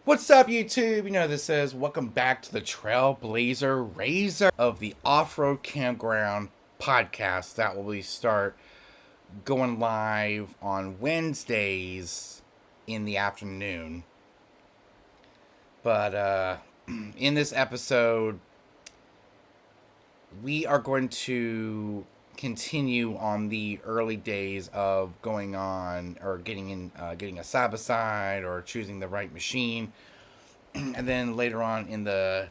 What's up, YouTube? You know who this is. Welcome back to the Trailblazer Razor of the Off-Road Campground podcast. That will be start going live on Wednesdays in the afternoon. But in this episode, we are going to continue on the early days of going on or getting a side-by-side or choosing the right machine. And then later on in the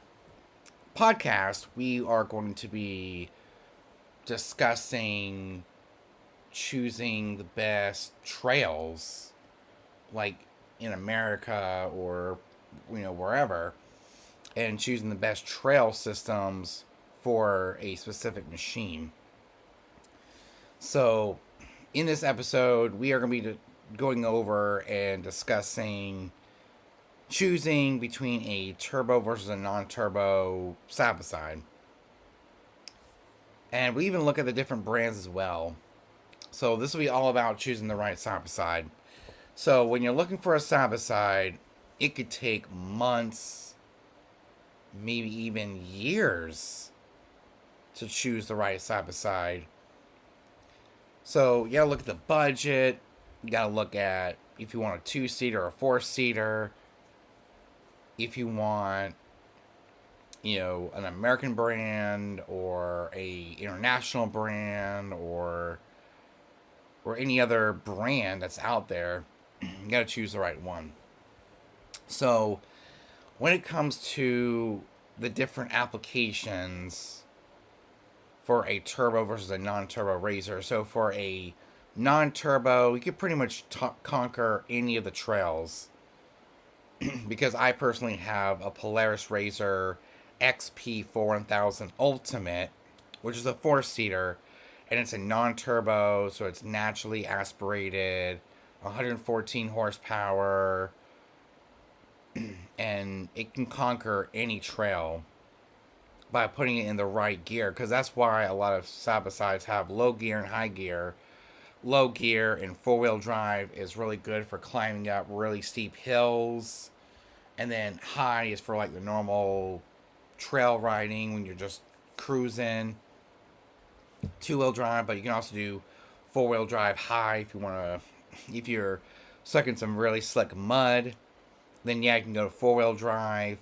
podcast, we are going to be discussing choosing the best trails, like in America or wherever, and choosing the best trail systems for a specific machine. So, in this episode, we are going to be going over and discussing choosing between a turbo versus a non-turbo side-by-side. And we even look at the different brands as well. So this will be all about choosing the right side-by-side. So when you're looking for a side-by-side, it could take months, maybe even years to choose the right side-by-side. So you gotta look at the budget. You gotta look at if you want a 2-seater or a 4-seater. If you want, an American brand or a international brand or any other brand that's out there, you got to choose the right one. So, when it comes to the different applications for a turbo versus a non-turbo Razor, so for a non-turbo, you could pretty much conquer any of the trails. Because I personally have a Polaris Razor XP4000 Ultimate, which is a 4-seater, and it's a non-turbo, so it's naturally aspirated, 114 horsepower, and it can conquer any trail by putting it in the right gear, because that's why a lot of side-by-sides have low gear and high gear. Low gear and 4-wheel drive is really good for climbing up really steep hills. And then high is for like the normal trail riding when you're just cruising. 2-wheel drive, but you can also do 4-wheel drive high if you're stuck in some really slick mud. Then yeah, you can go to 4-wheel drive,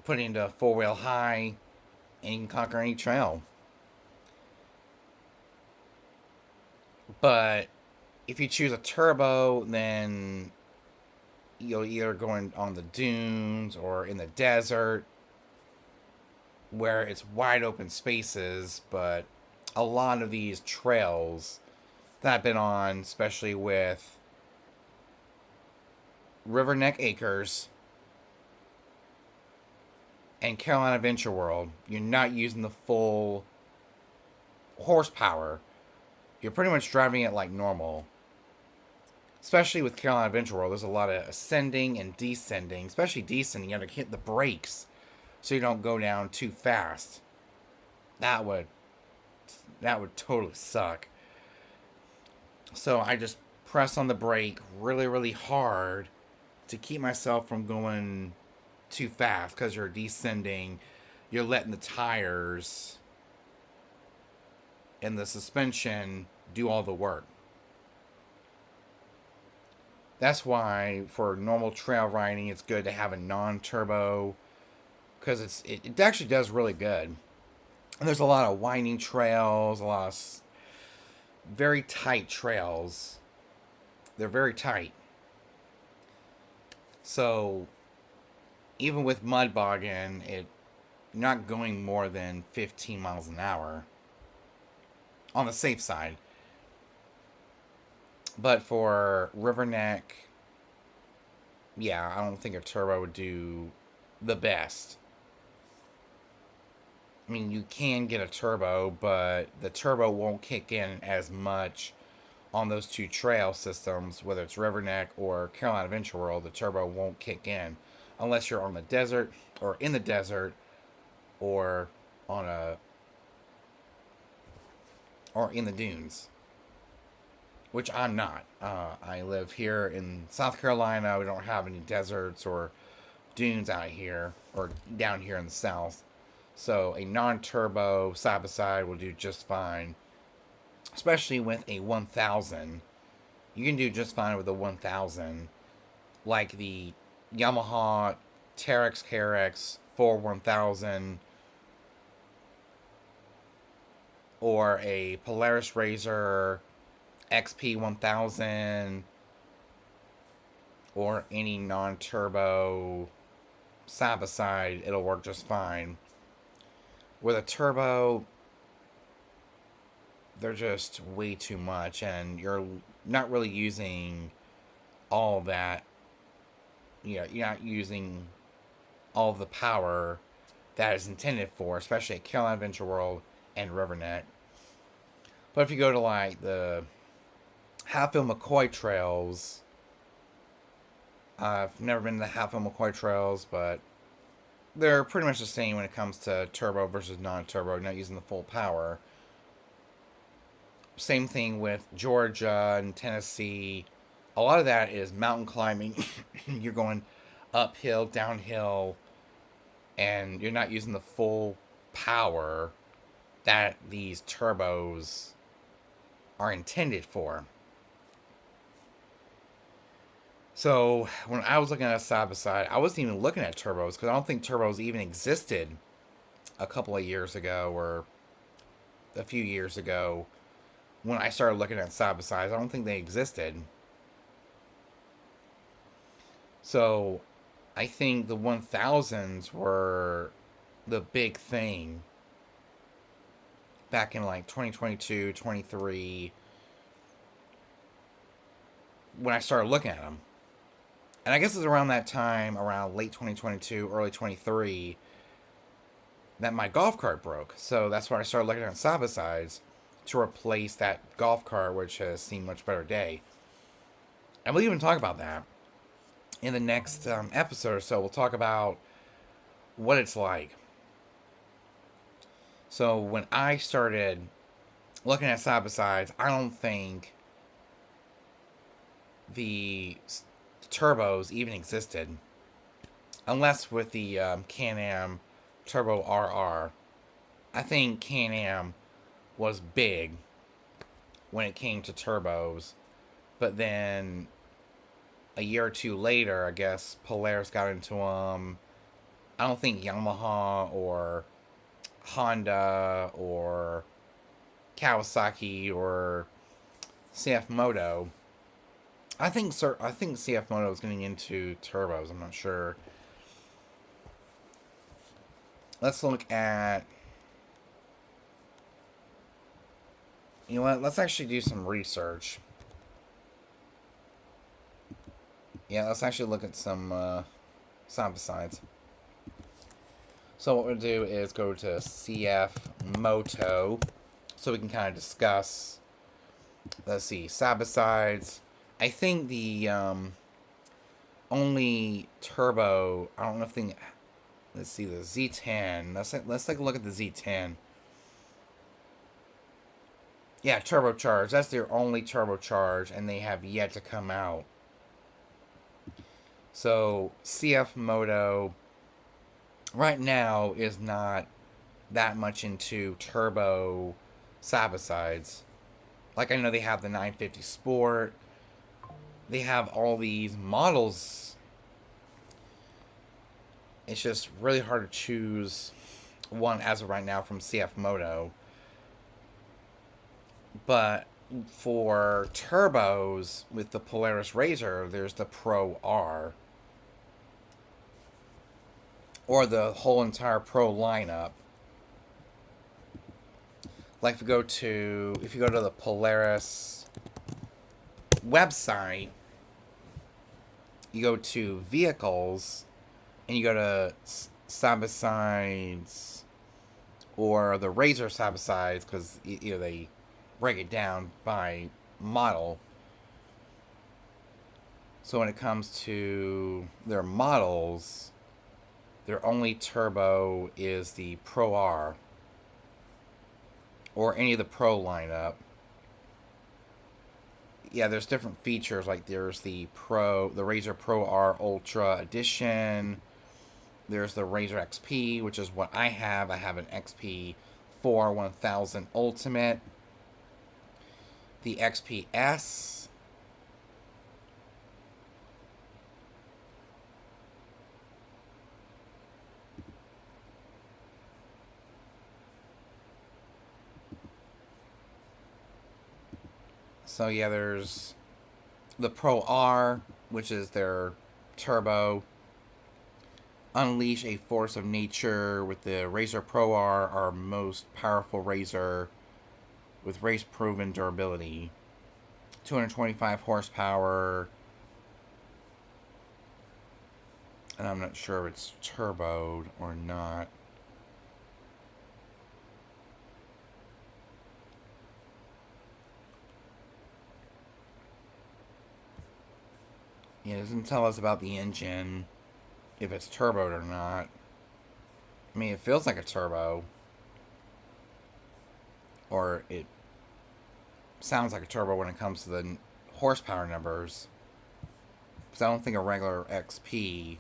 put it into 4-wheel high, and you can conquer any trail. But if you choose a turbo, then you'll either go on the dunes or in the desert where it's wide open spaces. But a lot of these trails that I've been on, especially with River Neck Acres and Carolina Adventure World, you're not using the full horsepower. You're pretty much driving it like normal. Especially with Carolina Adventure World, there's a lot of ascending and descending. Especially descending, you have to hit the brakes so you don't go down too fast. That would totally suck. So I just press on the brake really, really hard to keep myself from going too fast, because you're descending. You're letting the tires and the suspension do all the work. That's why for normal trail riding, it's good to have a non-turbo, because it actually does really good. And there's a lot of winding trails, a lot of very tight trails. They're very tight. So even with mud bogging, you're not going more than 15 miles an hour on the safe side. But for River Neck, yeah, I don't think a turbo would do the best. I mean, you can get a turbo, but the turbo won't kick in as much on those two trail systems, whether it's River Neck or Carolina Adventure World. The turbo won't kick in unless you're on the desert or in the desert or in the dunes. which I'm not. I live here in South Carolina. We don't have any deserts or dunes out here or down here in the south. So a non-turbo side by side will do just fine, especially with a 1000. You can do just fine with a 1000, like the Yamaha Terex KRX 4 1000 or a Polaris RZR XP 1000 or any non-turbo side by side. It'll work just fine. With a turbo, they're just way too much, and you're not really using all of that. You know, you're not using all of the power that is intended for, especially at Carolina Adventure World and Rivernet. But if you go to like the Hatfield McCoy trails, I've never been to the Hatfield McCoy trails, but they're pretty much the same when it comes to turbo versus non-turbo, not using the full power. Same thing with Georgia and Tennessee. A lot of that is mountain climbing. You're going uphill, downhill, and you're not using the full power that these turbos are intended for. So when I was looking at a side by side, I wasn't even looking at turbos because I don't think turbos even existed a couple of years ago or a few years ago when I started looking at side by sides. I don't think they existed. So I think the 1000s were the big thing back in like 2022, 23 when I started looking at them. And I guess it's around that time, around late 2022, early 23, that my golf cart broke. So that's when I started looking at side by sides to replace that golf cart, which has seen much better day. And we'll even talk about that in the next episode or so. We'll talk about what it's like. So when I started looking at side by sides, I don't think the turbos even existed, unless with the Can-Am Turbo RR. I think Can-Am was big when it came to turbos, but then a year or two later, I guess Polaris got into them. I don't think Yamaha or Honda or Kawasaki or CF Moto. I think CF Moto is getting into turbos. I'm not sure. Let's look at. You know what? Let's actually do some research. Yeah, let's actually look at some side by sides. So what we'll do is go to CF Moto, so we can kind of discuss. Let's see, side by sides. I think the only turbo. I don't know if the. Let's see the Z10. Let's take a look at the Z10. Yeah, turbocharged. That's their only turbocharged, and they have yet to come out. So CF Moto right now is not that much into turbo side by sides. Like I know they have the 950 Sport. They have all these models. It's just really hard to choose one as of right now from CF Moto. But for turbos with the Polaris RZR, there's the Pro R. Or the whole entire Pro lineup. Like if you go to the Polaris website, you go to vehicles, and you go to side by sides, or the RZR side by sides, because you know they break it down by model. So when it comes to their models, their only turbo is the Pro R, or any of the Pro lineup. yeah, there's different features. Like there's the Razer Pro R Ultra Edition. There's the Razer XP, which is what I have. I have an XP4 1000 Ultimate. The XPS. So yeah, there's the Pro R, which is their turbo. Unleash a force of nature with the Razer Pro R, our most powerful razor with race proven durability. 225 horsepower. And I'm not sure if it's turboed or not. Yeah, it doesn't tell us about the engine, if it's turboed or not. I mean, it feels like a turbo. Or it sounds like a turbo when it comes to the horsepower numbers. Because I don't think a regular XP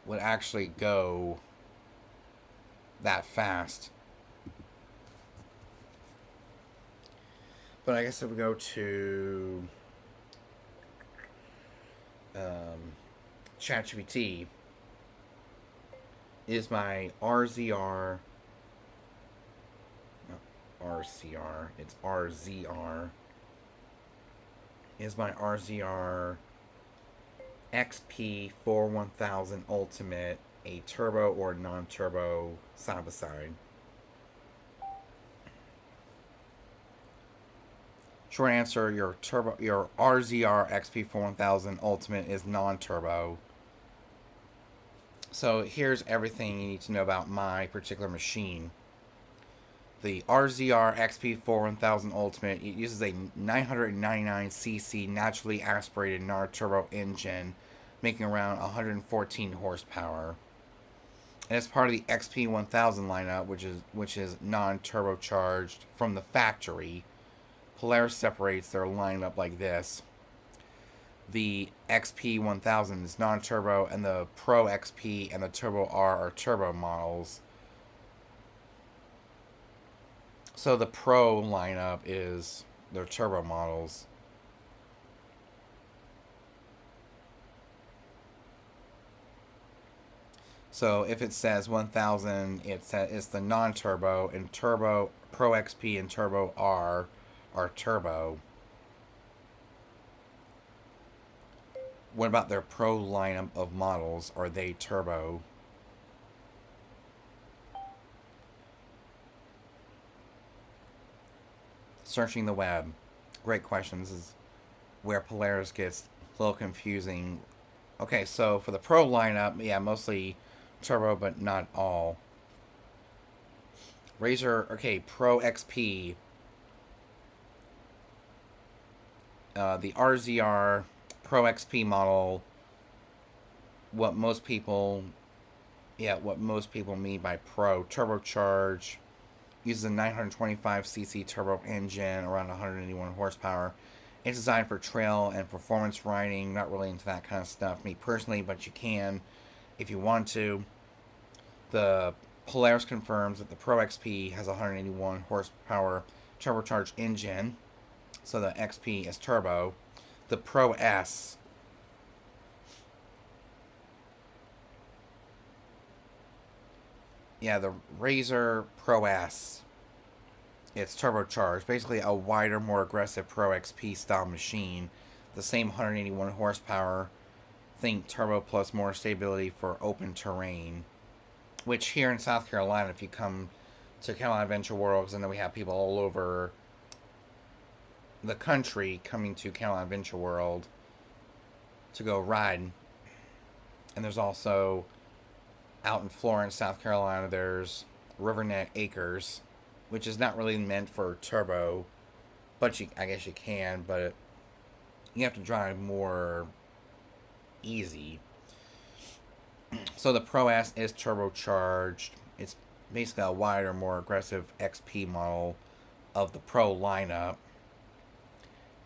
would actually go that fast. But I guess if we go to ChatGPT, is my RZR, not RCR, it's RZR, is my RZR XP4 1000 Ultimate a turbo or non-turbo side by side? Short answer: your RZR XP4 1000 Ultimate is non-turbo. So here's everything you need to know about my particular machine. The RZR XP4 1000 Ultimate, it uses a 999cc naturally aspirated non-turbo engine, making around 114 horsepower. And it's part of the XP 1000 lineup, which is non-turbocharged from the factory. Polaris separates their lineup like this. The XP 1000 is non-turbo, and the Pro XP and the Turbo R are turbo models. So the Pro lineup is their turbo models. So if it says 1000, it's the non-turbo, and Turbo Pro XP and Turbo R are turbo. What about their Pro lineup of models? Are they turbo? Searching the web. Great questions. This is where Polaris gets a little confusing. Okay, so for the Pro lineup, yeah, mostly turbo, but not all. Razer, okay, Pro XP. The RZR Pro XP model, what most people mean by Pro, turbocharge, uses a 925cc turbo engine, around 181 horsepower. It's designed for trail and performance riding, not really into that kind of stuff, me personally, but you can if you want to. The Polaris confirms that the Pro XP has a 181 horsepower turbocharged engine, so the XP is turbo. The Pro S, yeah, the Razer Pro S, it's turbocharged. Basically, a wider, more aggressive Pro XP style machine. The same 181 horsepower. Think turbo plus more stability for open terrain. Which here in South Carolina, if you come to Carolina Adventure World, because I know we have people all over the country coming to Carolina Adventure World to go ride. And there's also out in Florence, South Carolina, there's Riverneck Acres, which is not really meant for turbo, but I guess you can, but you have to drive more easy. So the Pro S is turbocharged. It's basically a wider, more aggressive XP model of the Pro lineup.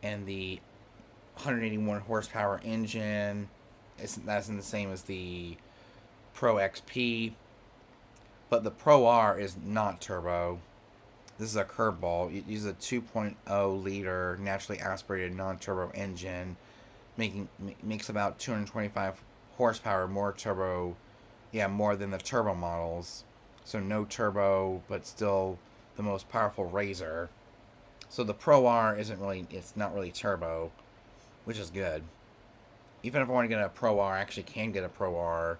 and the 181 horsepower engine. That's the same as the Pro XP, but the Pro R is not turbo. This is a curveball. It uses a 2.0 liter naturally aspirated non-turbo engine, makes about 225 horsepower more turbo, more than the turbo models. So no turbo, but still the most powerful Razor. So the Pro R it's not really turbo, which is good. Even if I want to get a Pro R, I actually can get a Pro R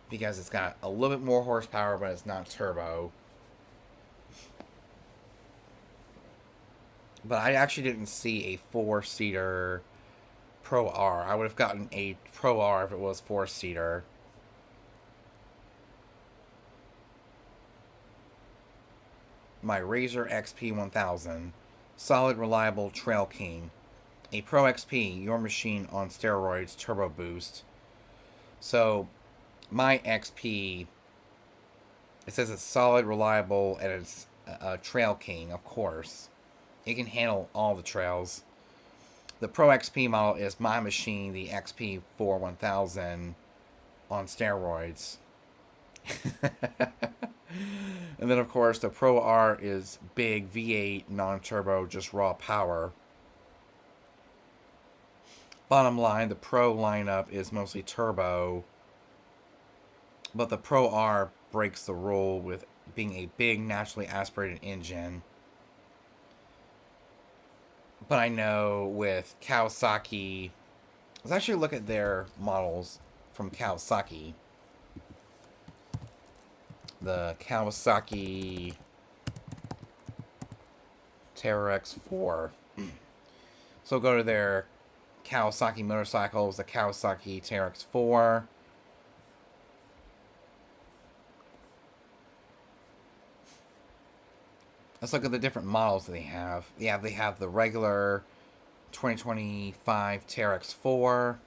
because it's got a little bit more horsepower, but it's not turbo. But I actually didn't see a 4-seater Pro R. I would have gotten a Pro R if it was 4-seater. My Razor XP 1000. Solid, reliable Trail King. A Pro XP, your machine on steroids, turbo boost. So, my XP, it says it's solid, reliable, and it's a Trail King, of course. It can handle all the trails. The Pro XP model is my machine, the XP 1000 on steroids. And then, of course, the Pro R is big V8 non-turbo, just raw power. Bottom line, the Pro lineup is mostly turbo, but the Pro R breaks the rule with being a big naturally aspirated engine. But I know with Kawasaki, let's actually look at their models from Kawasaki. The Kawasaki TerrorX4. So go to their Kawasaki motorcycles, the Kawasaki TerrorX4. Let's look at the different models that they have. Yeah, they have the regular 2025 TerrorX4.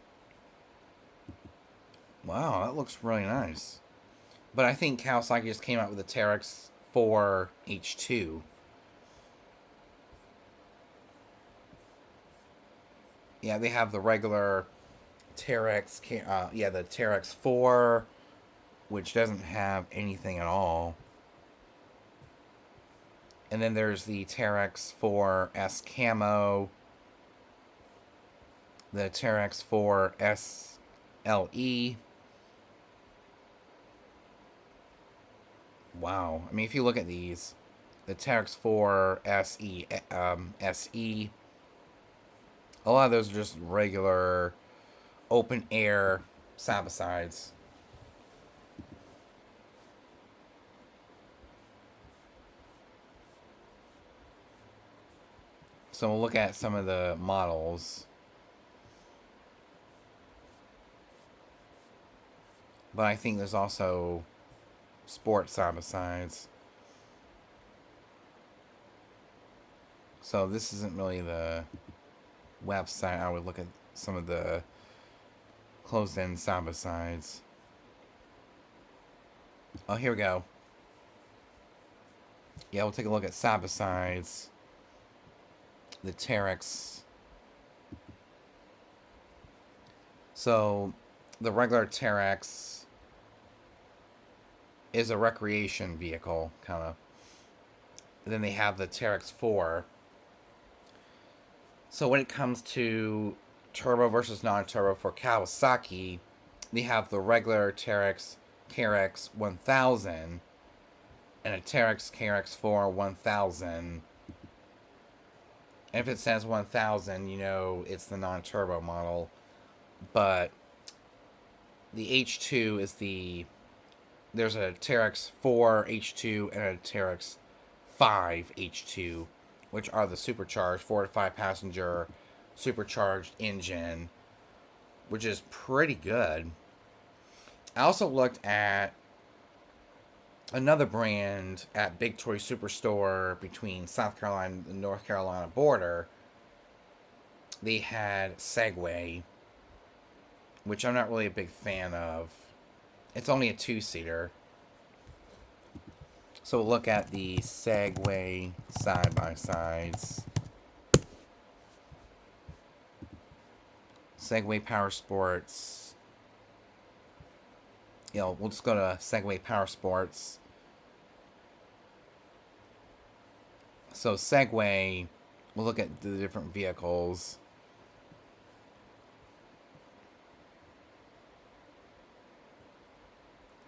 Wow, that looks really nice. But I think Kawasaki just came out with the TerrorX4 H2. Yeah, they have the regular Terex, the Terex 4, which doesn't have anything at all. And then there's the Terex 4S Camo, the Terex 4S LE. Wow. I mean, if you look at these, the Terex 4 SE, SE, a lot of those are just regular open air side-by-sides. So we'll look at some of the models. But I think there's also sport side-by-sides. So this isn't really the website. I would look at some of the closed-in side-by-sides. Oh, here we go. Yeah, we'll take a look at side-by-sides. The Terex. So, the regular Terex is a recreation vehicle, kind of. And then they have the Terex 4. So when it comes to turbo versus non-turbo for Kawasaki, they have the regular Terex KRX 1000 and a Terex KRX 4 1000. And if it says 1000, you know it's the non-turbo model. But the H2 is there's a Terex 4 H2 and a Terex 5 H2, which are the supercharged 4 to 5 passenger supercharged engine, which is pretty good. I also looked at another brand at Big Toy Superstore between South Carolina and the North Carolina border. They had Segway, which I'm not really a big fan of. It's only a 2-seater. So we'll look at the Segway side-by-sides. Segway Power Sports. We'll just go to Segway Power Sports. So Segway, we'll look at the different vehicles.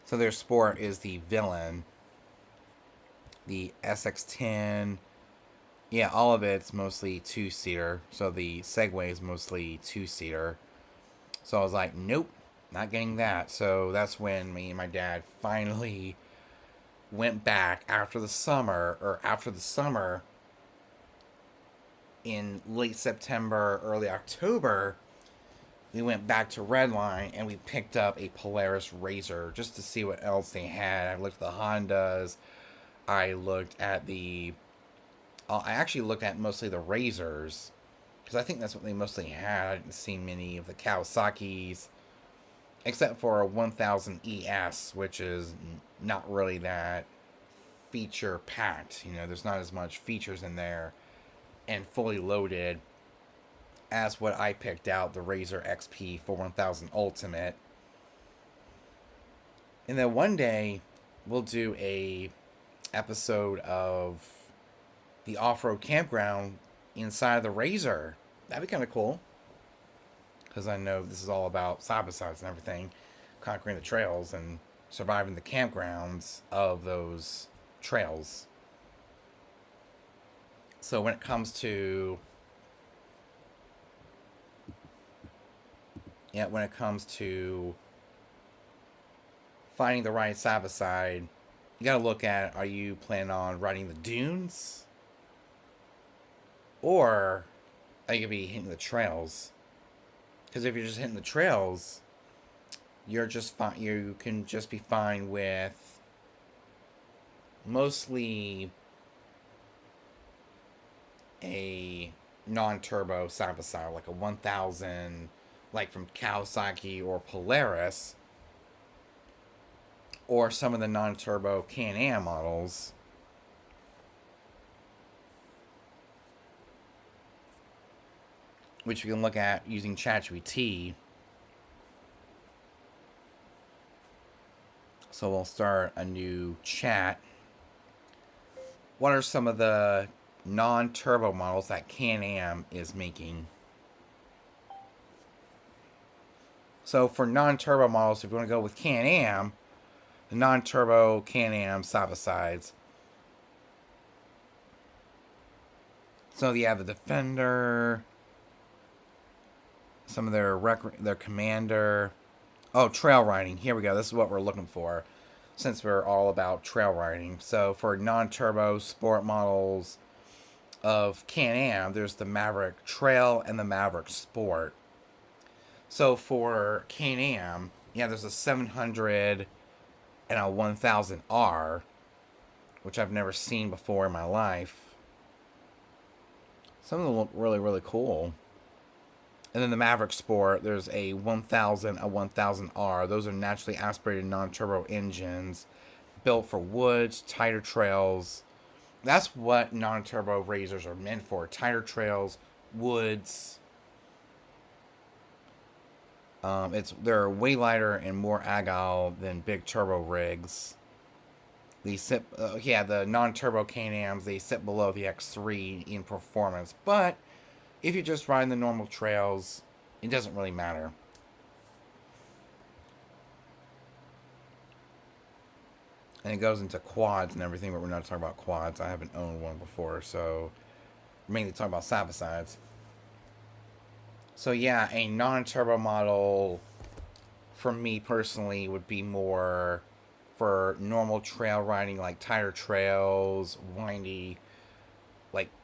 So their sport is the Villain, the SX10. Yeah, all of it's mostly two-seater. So the Segway is mostly two-seater. So I was like, nope, not getting that. So that's when me and my dad finally went back after the summer, in late September, early October. We went back to Redline and we picked up a Polaris RZR just to see what else they had. I looked at the Hondas. I looked at the. I actually looked at mostly the RZRs because I think that's what they mostly had. I didn't see many of the Kawasaki's, except for a 1000 ES, which is not really that feature packed. There's not as much features in there and fully loaded as what I picked out, the RZR XP 4100 Ultimate. And then one day we'll do a episode of the off-road campground inside the RZR. That'd be kind of cool, because I know this is all about side-by-sides and everything, conquering the trails and surviving the campgrounds of those trails. So when it comes to finding the right side-by-side, you gotta look at, are you planning on riding the dunes? Or are you gonna be hitting the trails? Because if you're just hitting the trails, you're just fine. You can just be fine with mostly a non-turbo side-by-side, like a 1000, like from Kawasaki or Polaris, or some of the non-turbo Can-Am models. Which you can look at using ChatGPT. So we'll start a new chat. What are some of the non-turbo models that Can-Am is making? So for non-turbo models, if you want to go with Can-Am, the non-turbo Can-Am side-by-sides. So you have the Defender, some of their Commander. Oh, trail riding. Here we go. This is what we're looking for, since we're all about trail riding. So for non-turbo sport models of Can-Am, there's the Maverick Trail and the Maverick Sport. So for Can-Am, there's a 700 and a 1000R, which I've never seen before in my life. Some of them look really, really cool. And then the Maverick Sport, there's a 1000, a 1000R. Those are naturally aspirated non-turbo engines built for woods, tighter trails. That's what non-turbo RZRs are meant for. Tighter trails, woods. They're way lighter and more agile than big turbo rigs. The non-turbo Can-Ams, they sit below the X3 in performance, but if you're just riding the normal trails, it doesn't really matter. And it goes into quads and everything, but we're not talking about quads. I haven't owned one before, so we're mainly talking about side-by-sides. So yeah, a non-turbo model for me personally would be more for normal trail riding, like tighter trails,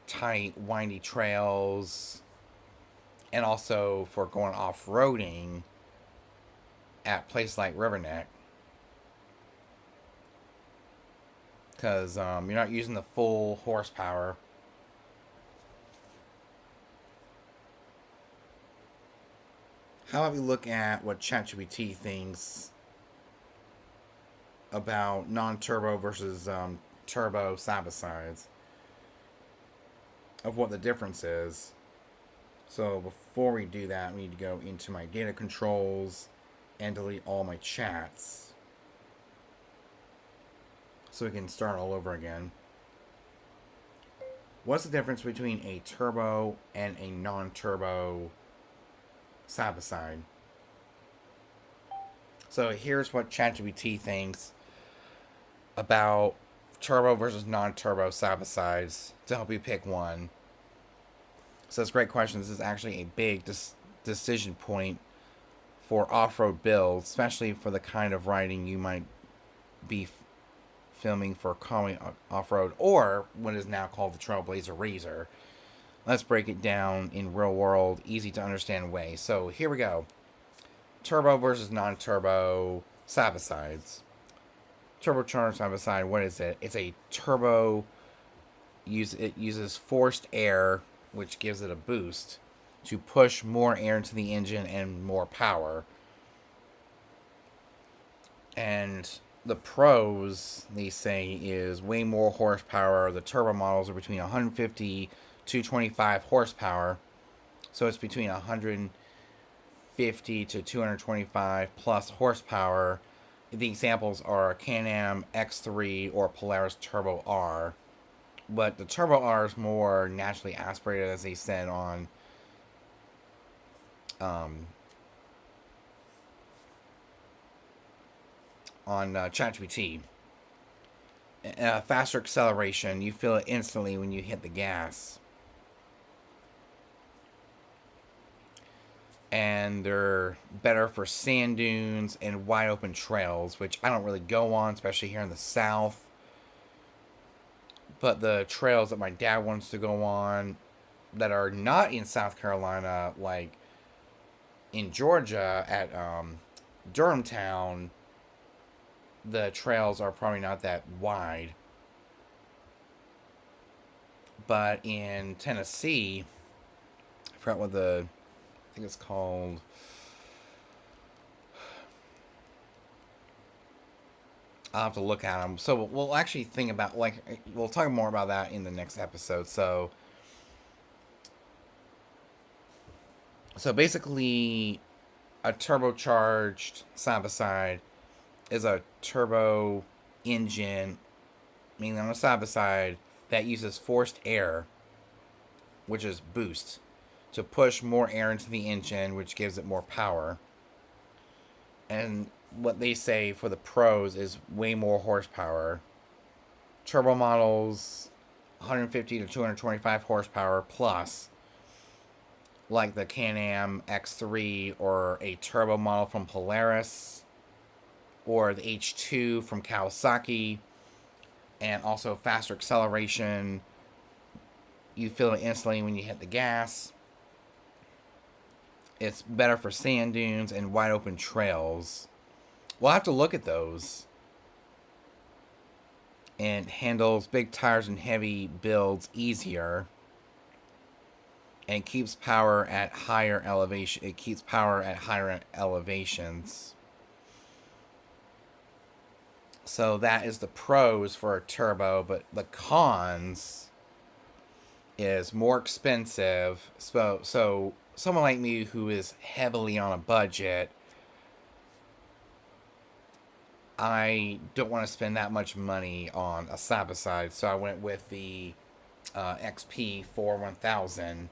tight, windy trails, and also for going off-roading at places like Riverneck. Because you're not using the full horsepower. How about we look at what ChatGPT thinks about non-turbo versus turbo side-by-sides, of what the difference is. So before we do that, we need to go into my data controls and delete all my chats so we can start all over again. What's the difference between a turbo and a non-turbo side-by-side? So here's what ChatGPT thinks about turbo versus non-turbo side-by-sides to help you pick one. So it's a great question. This is actually a big decision point for off-road builds, especially for the kind of riding you might be filming for comedy off-road, or what is now called the Trailblazer Razor. Let's break it down in real world, easy to understand way. So here we go. Turbo versus non-turbo side-by-sides. Turbocharged side-by-side, what is it? It's a turbo. It uses forced air, which gives it a boost, to push more air into the engine and more power. And the pros, they say, is way more horsepower. The turbo models are between 150 to 225 horsepower. So it's between 150 to 225 plus horsepower. The examples are Can-Am X3 or Polaris Turbo R. But the Turbo R is more naturally aspirated, as they said on ChatGPT. Faster acceleration. You feel it instantly when you hit the gas. And they're better for sand dunes and wide open trails, which I don't really go on, especially here in the South. But the trails that my dad wants to go on that are not in South Carolina, like in Georgia at Durham Town, the trails are probably not that wide. But in Tennessee, I forgot what I think it's called. I'll have to look at them. So we'll actually think about, we'll talk more about that in the next episode. So basically, a turbocharged side-by-side is a turbo engine, meaning on a side-by-side, that uses forced air, which is boost, to push more air into the engine, which gives it more power. And what they say for the pros is way more horsepower. Turbo models, 150 to 225 horsepower plus, like the Can-Am X3 or a turbo model from Polaris, or the H2 from Kawasaki, and also faster acceleration. You feel it instantly when you hit the gas. It's better for sand dunes and wide open trails. We'll have to look at those. And handles big tires and heavy builds easier. And keeps power at higher elevation. It keeps power at higher elevations. So that is the pros for a turbo, but the cons is more expensive. So someone like me who is heavily on a budget, I don't want to spend that much money on a side-by-side, so I went with the XP 1000.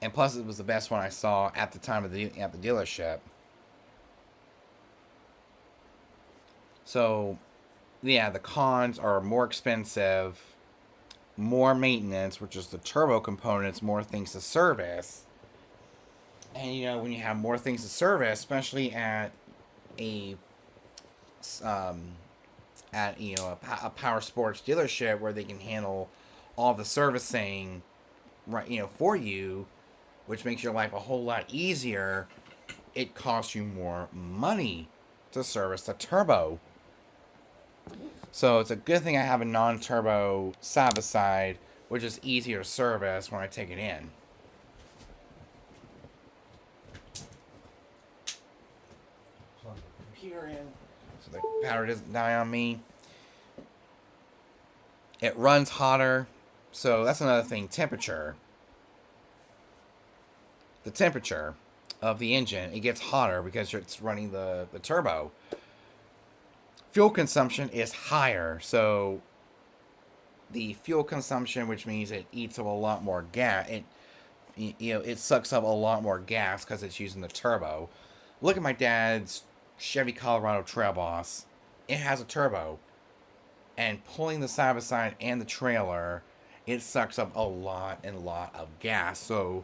And plus, it was the best one I saw at the time at the dealership. So, yeah, the cons are more expensive, more maintenance, which is the turbo components, more things to service. And, you know, when you have more things to service, especially at a a power sports dealership where they can handle all the servicing, right, for you, which makes your life a whole lot easier, it costs you more money to service the turbo. So it's a good thing I have a non-turbo side-by-side, which is easier to service when I take it in. Plug the computer in so the power doesn't die on me. It runs hotter, so that's another thing. Temperature. the temperature of the engine. It gets hotter because it's running the turbo. Fuel consumption is higher, so the fuel consumption, which means it eats up a lot more gas. It sucks up a lot more gas because it's using the turbo. Look at my dad's Chevy Colorado Trail Boss. It has a turbo, and pulling the side by side and the trailer, it sucks up a lot of gas. So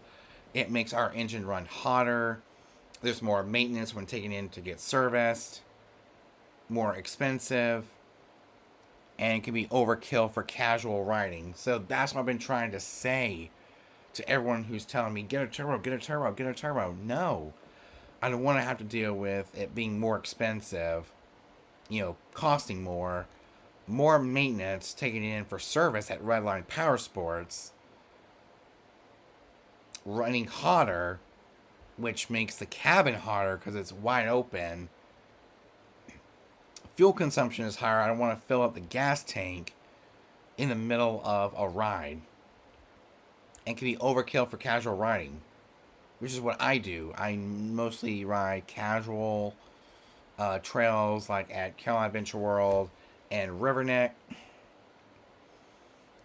it makes our engine run hotter. There's more maintenance when taken in to get serviced. More expensive. And can be overkill for casual riding. So that's what I've been trying to say to everyone who's telling me, get a turbo, get a turbo, get a turbo. No. I don't want to have to deal with it being more expensive, costing more maintenance taken in for service at Redline Power Sports, running hotter, which makes the cabin hotter because it's wide open. Fuel consumption is higher. I don't want to fill up the gas tank in the middle of a ride. And can be overkill for casual riding, which is what I do. I mostly ride casual trails like at Carolina Adventure World and Riverneck,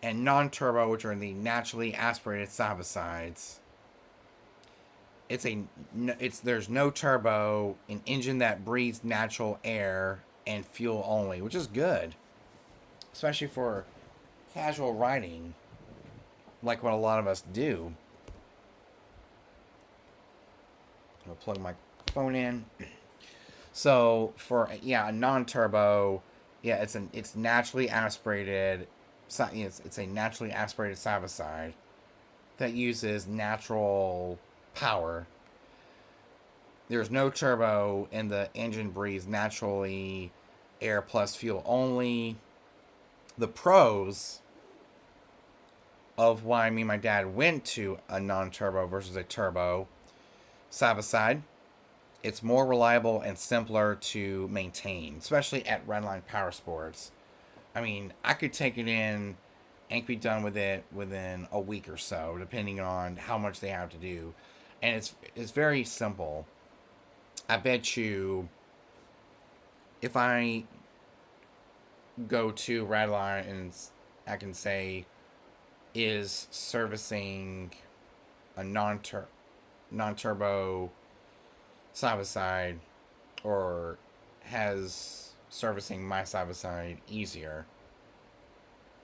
and non-turbo, which are the naturally aspirated side-by-sides. There's no turbo, an engine that breathes natural air and fuel only, which is good, especially for casual riding, like what a lot of us do. I'll plug my phone in. So for a non-turbo, it's naturally aspirated. It's a naturally aspirated side by side that uses natural power. There's no turbo, and the engine breathes naturally air plus fuel only. The pros of why me and my dad went to a non-turbo versus a turbo side by side: it's more reliable and simpler to maintain, especially at Redline Power Sports. I mean, I could take it in and be done with it within a week or so, depending on how much they have to do. And it's very simple. I bet you if I go to Redline and I can say, is servicing a non-turbo side by side, or has servicing my side by side easier,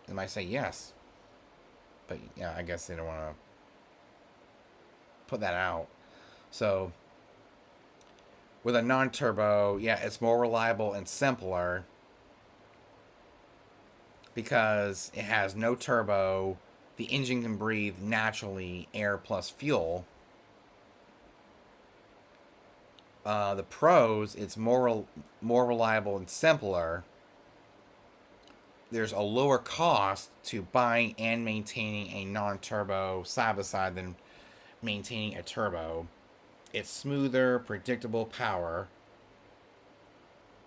they might say yes. But yeah, I guess they don't want to put that out. So with a non-turbo, it's more reliable and simpler because it has no turbo. The engine can breathe naturally air plus fuel. The pros: it's more reliable and simpler. There's a lower cost to buying and maintaining a non-turbo side by side than maintaining a turbo. It's smoother, predictable power.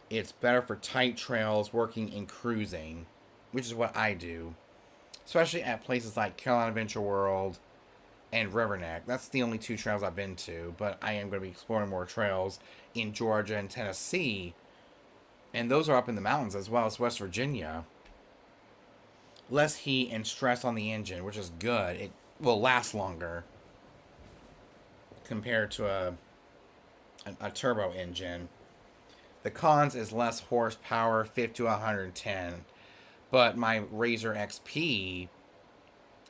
It's better for tight trails, working and cruising, which is what I do, especially at places like Carolina Adventure World and Riverneck. That's the only two trails I've been to, but I am going to be exploring more trails in Georgia and Tennessee, and those are up in the mountains as well as West Virginia. Less heat and stress on the engine, which is good. It will last longer compared to a turbo engine. The cons is less horsepower, 50 to 110, but my Razor XP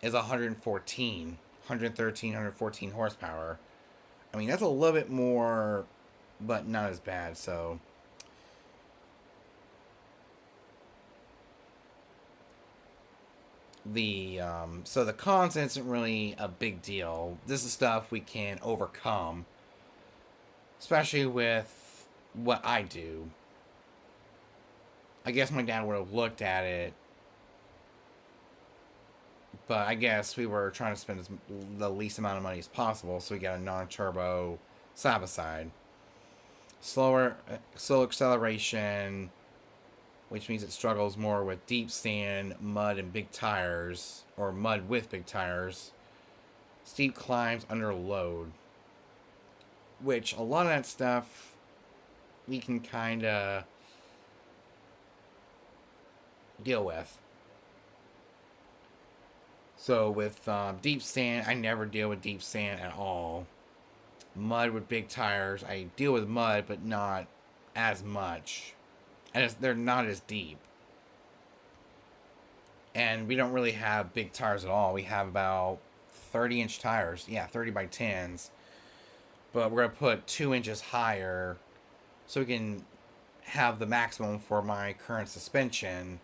is 113 horsepower. I mean, that's a little bit more, but not as bad. So the cons isn't really a big deal. This is stuff we can overcome, especially with what I do. I guess my dad would have looked at it, but I guess we were trying to spend the least amount of money as possible, so we got a non-turbo side by side. Slow acceleration, which means it struggles more with deep sand, mud, and big tires, or mud with big tires. Steep climbs under load. which a lot of that stuff we can kind of deal with. So with deep sand, I never deal with deep sand at all. Mud with big tires, I deal with mud, but not as much. And they're not as deep. And we don't really have big tires at all. We have about 30-inch tires. Yeah, 30 by 10s. But we're going to put 2 inches higher so we can have the maximum for my current suspension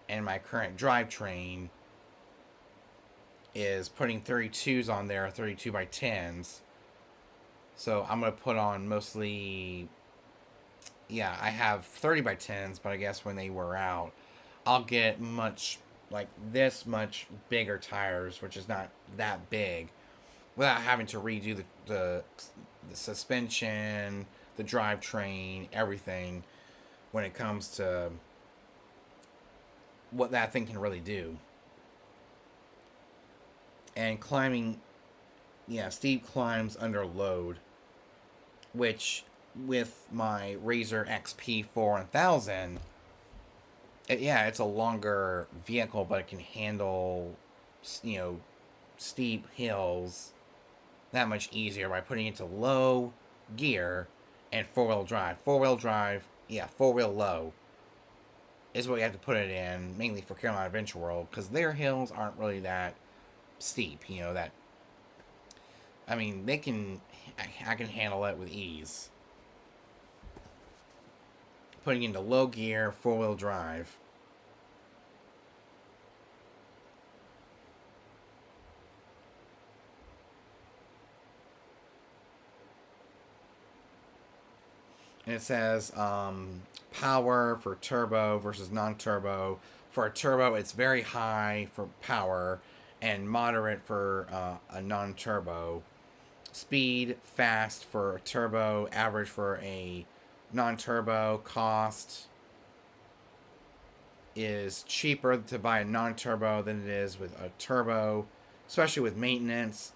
and my current drivetrain is putting 32s on there, 32 by 10s. So I'm going to put on mostly, yeah, I have 30 by 10s, but I guess when they wear out, I'll get much, like this much bigger tires, which is not that big, without having to redo the suspension, the drivetrain, everything when it comes to what that thing can really do. And climbing, yeah, steep climbs under load, which with my Razor XP 4000, yeah, it's a longer vehicle, but it can handle, steep hills that much easier by putting it to low gear and four-wheel drive. Four-wheel drive, yeah, four-wheel low is what you have to put it in, mainly for Carolina Adventure World, because their hills aren't really that steep, that, I mean, I can handle it with ease. Putting into low gear, four-wheel drive. And it says power for turbo versus non-turbo. For a turbo, it's very high for power and moderate for a non-turbo. Speed, fast for a turbo, average for a non-turbo. Cost is cheaper to buy a non-turbo than it is with a turbo, especially with maintenance.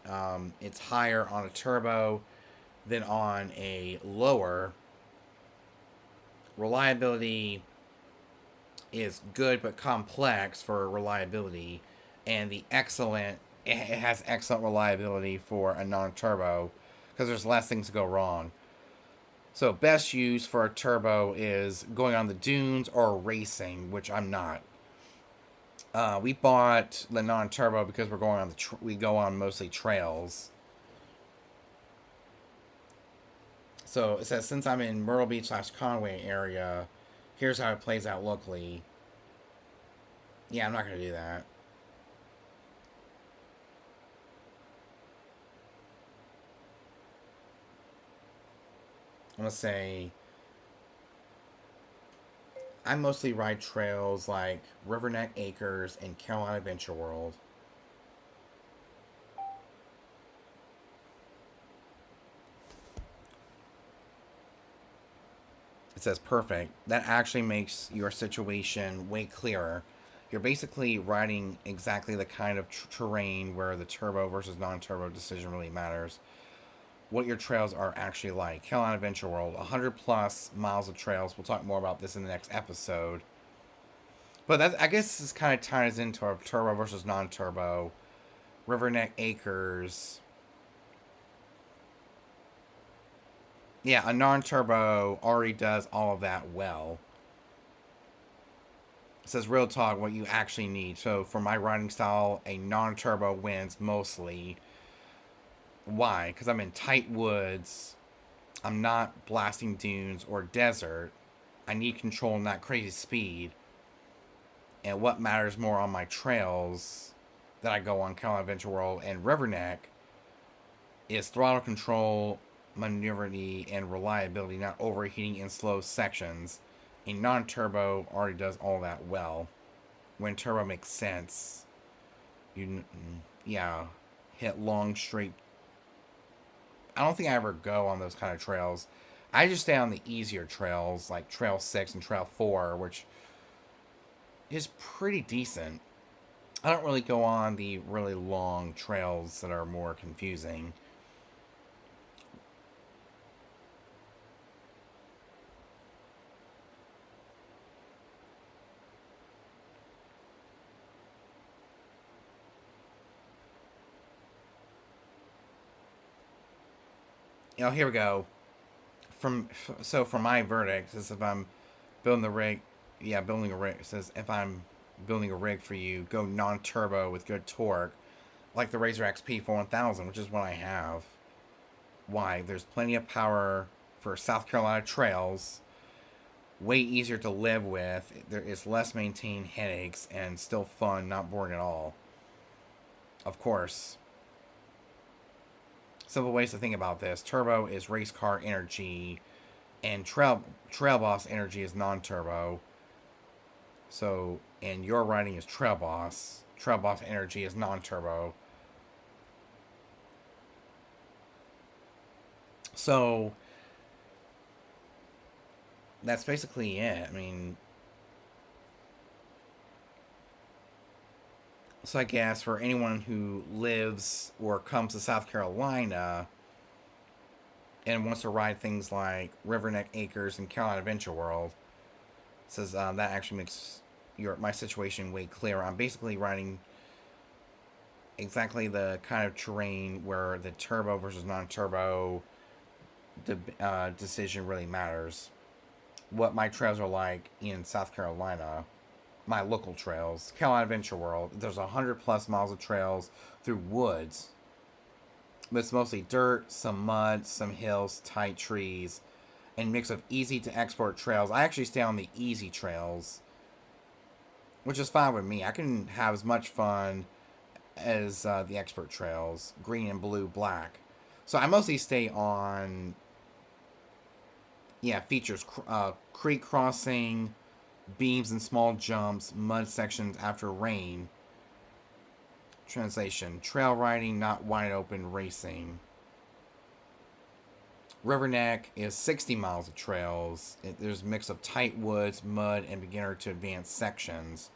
It's higher on a turbo than on a lower. Reliability is good but complex for reliability, and it has excellent reliability for a non-turbo because there's less things to go wrong. So best use for a turbo is going on the dunes or racing, which I'm not. We bought the non-turbo because we're going on we go on mostly trails. So it says, since I'm in Myrtle Beach / Conway area, here's how it plays out locally. Yeah, I'm not going to do that. I'm going to say I mostly ride trails like Riverneck Acres and Carolina Adventure World. It says perfect. That actually makes your situation way clearer. You're basically riding exactly the kind of terrain where the turbo versus non-turbo decision really matters. What your trails are actually like. Carolina Adventure World, 100 plus miles of trails. We'll talk more about this in the next episode. But I guess this kind of ties into our turbo versus non-turbo. Riverneck Acres. Yeah, a non-turbo already does all of that well. It says real talk, what you actually need. So for my riding style, a non-turbo wins mostly. Why? Because I'm in tight woods. I'm not blasting dunes or desert. I need control, not crazy speed. And what matters more on my trails that I go on Carolina Adventure World and Riverneck is throttle control, maneuverability, and reliability, not overheating in slow sections. A non-turbo already does all that well. When turbo makes sense, yeah, hit long straight. I don't think I ever go on those kind of trails. I just stay on the easier trails like Trail 6 and Trail 4, which is pretty decent. I don't really go on the really long trails that are more confusing. Here we go. For my verdict, says if I'm building the rig, building a rig. It says if I'm building a rig for you, go non-turbo with good torque, like the Razor XP 4000, which is what I have. Why? There's plenty of power for South Carolina trails. Way easier to live with. There is less maintained headaches and still fun, not boring at all. Of course. Simple ways to think about this. Turbo is race car energy, and Trail Boss energy is non-turbo. So, and your riding is Trail Boss. Trail Boss energy is non-turbo. So, that's basically it. I mean, so I guess for anyone who lives or comes to South Carolina and wants to ride things like Riverneck Acres and Carolina Adventure World, says that actually makes my situation way clearer. I'm basically riding exactly the kind of terrain where the turbo versus non-turbo decision really matters. What my trails are like in South Carolina, my local trails, Carolina Adventure World, there's 100+ miles of trails through woods. But it's mostly dirt, some mud, some hills, tight trees, and mix of easy to export trails. I actually stay on the easy trails, which is fine with me. I can have as much fun as the expert trails, green and blue, black. So I mostly stay on, features creek crossing, beams and small jumps, mud sections after rain. Translation: trail riding, not wide open racing. Riverneck is 60 miles of trails. There's a mix of tight woods, mud, and beginner to advanced sections.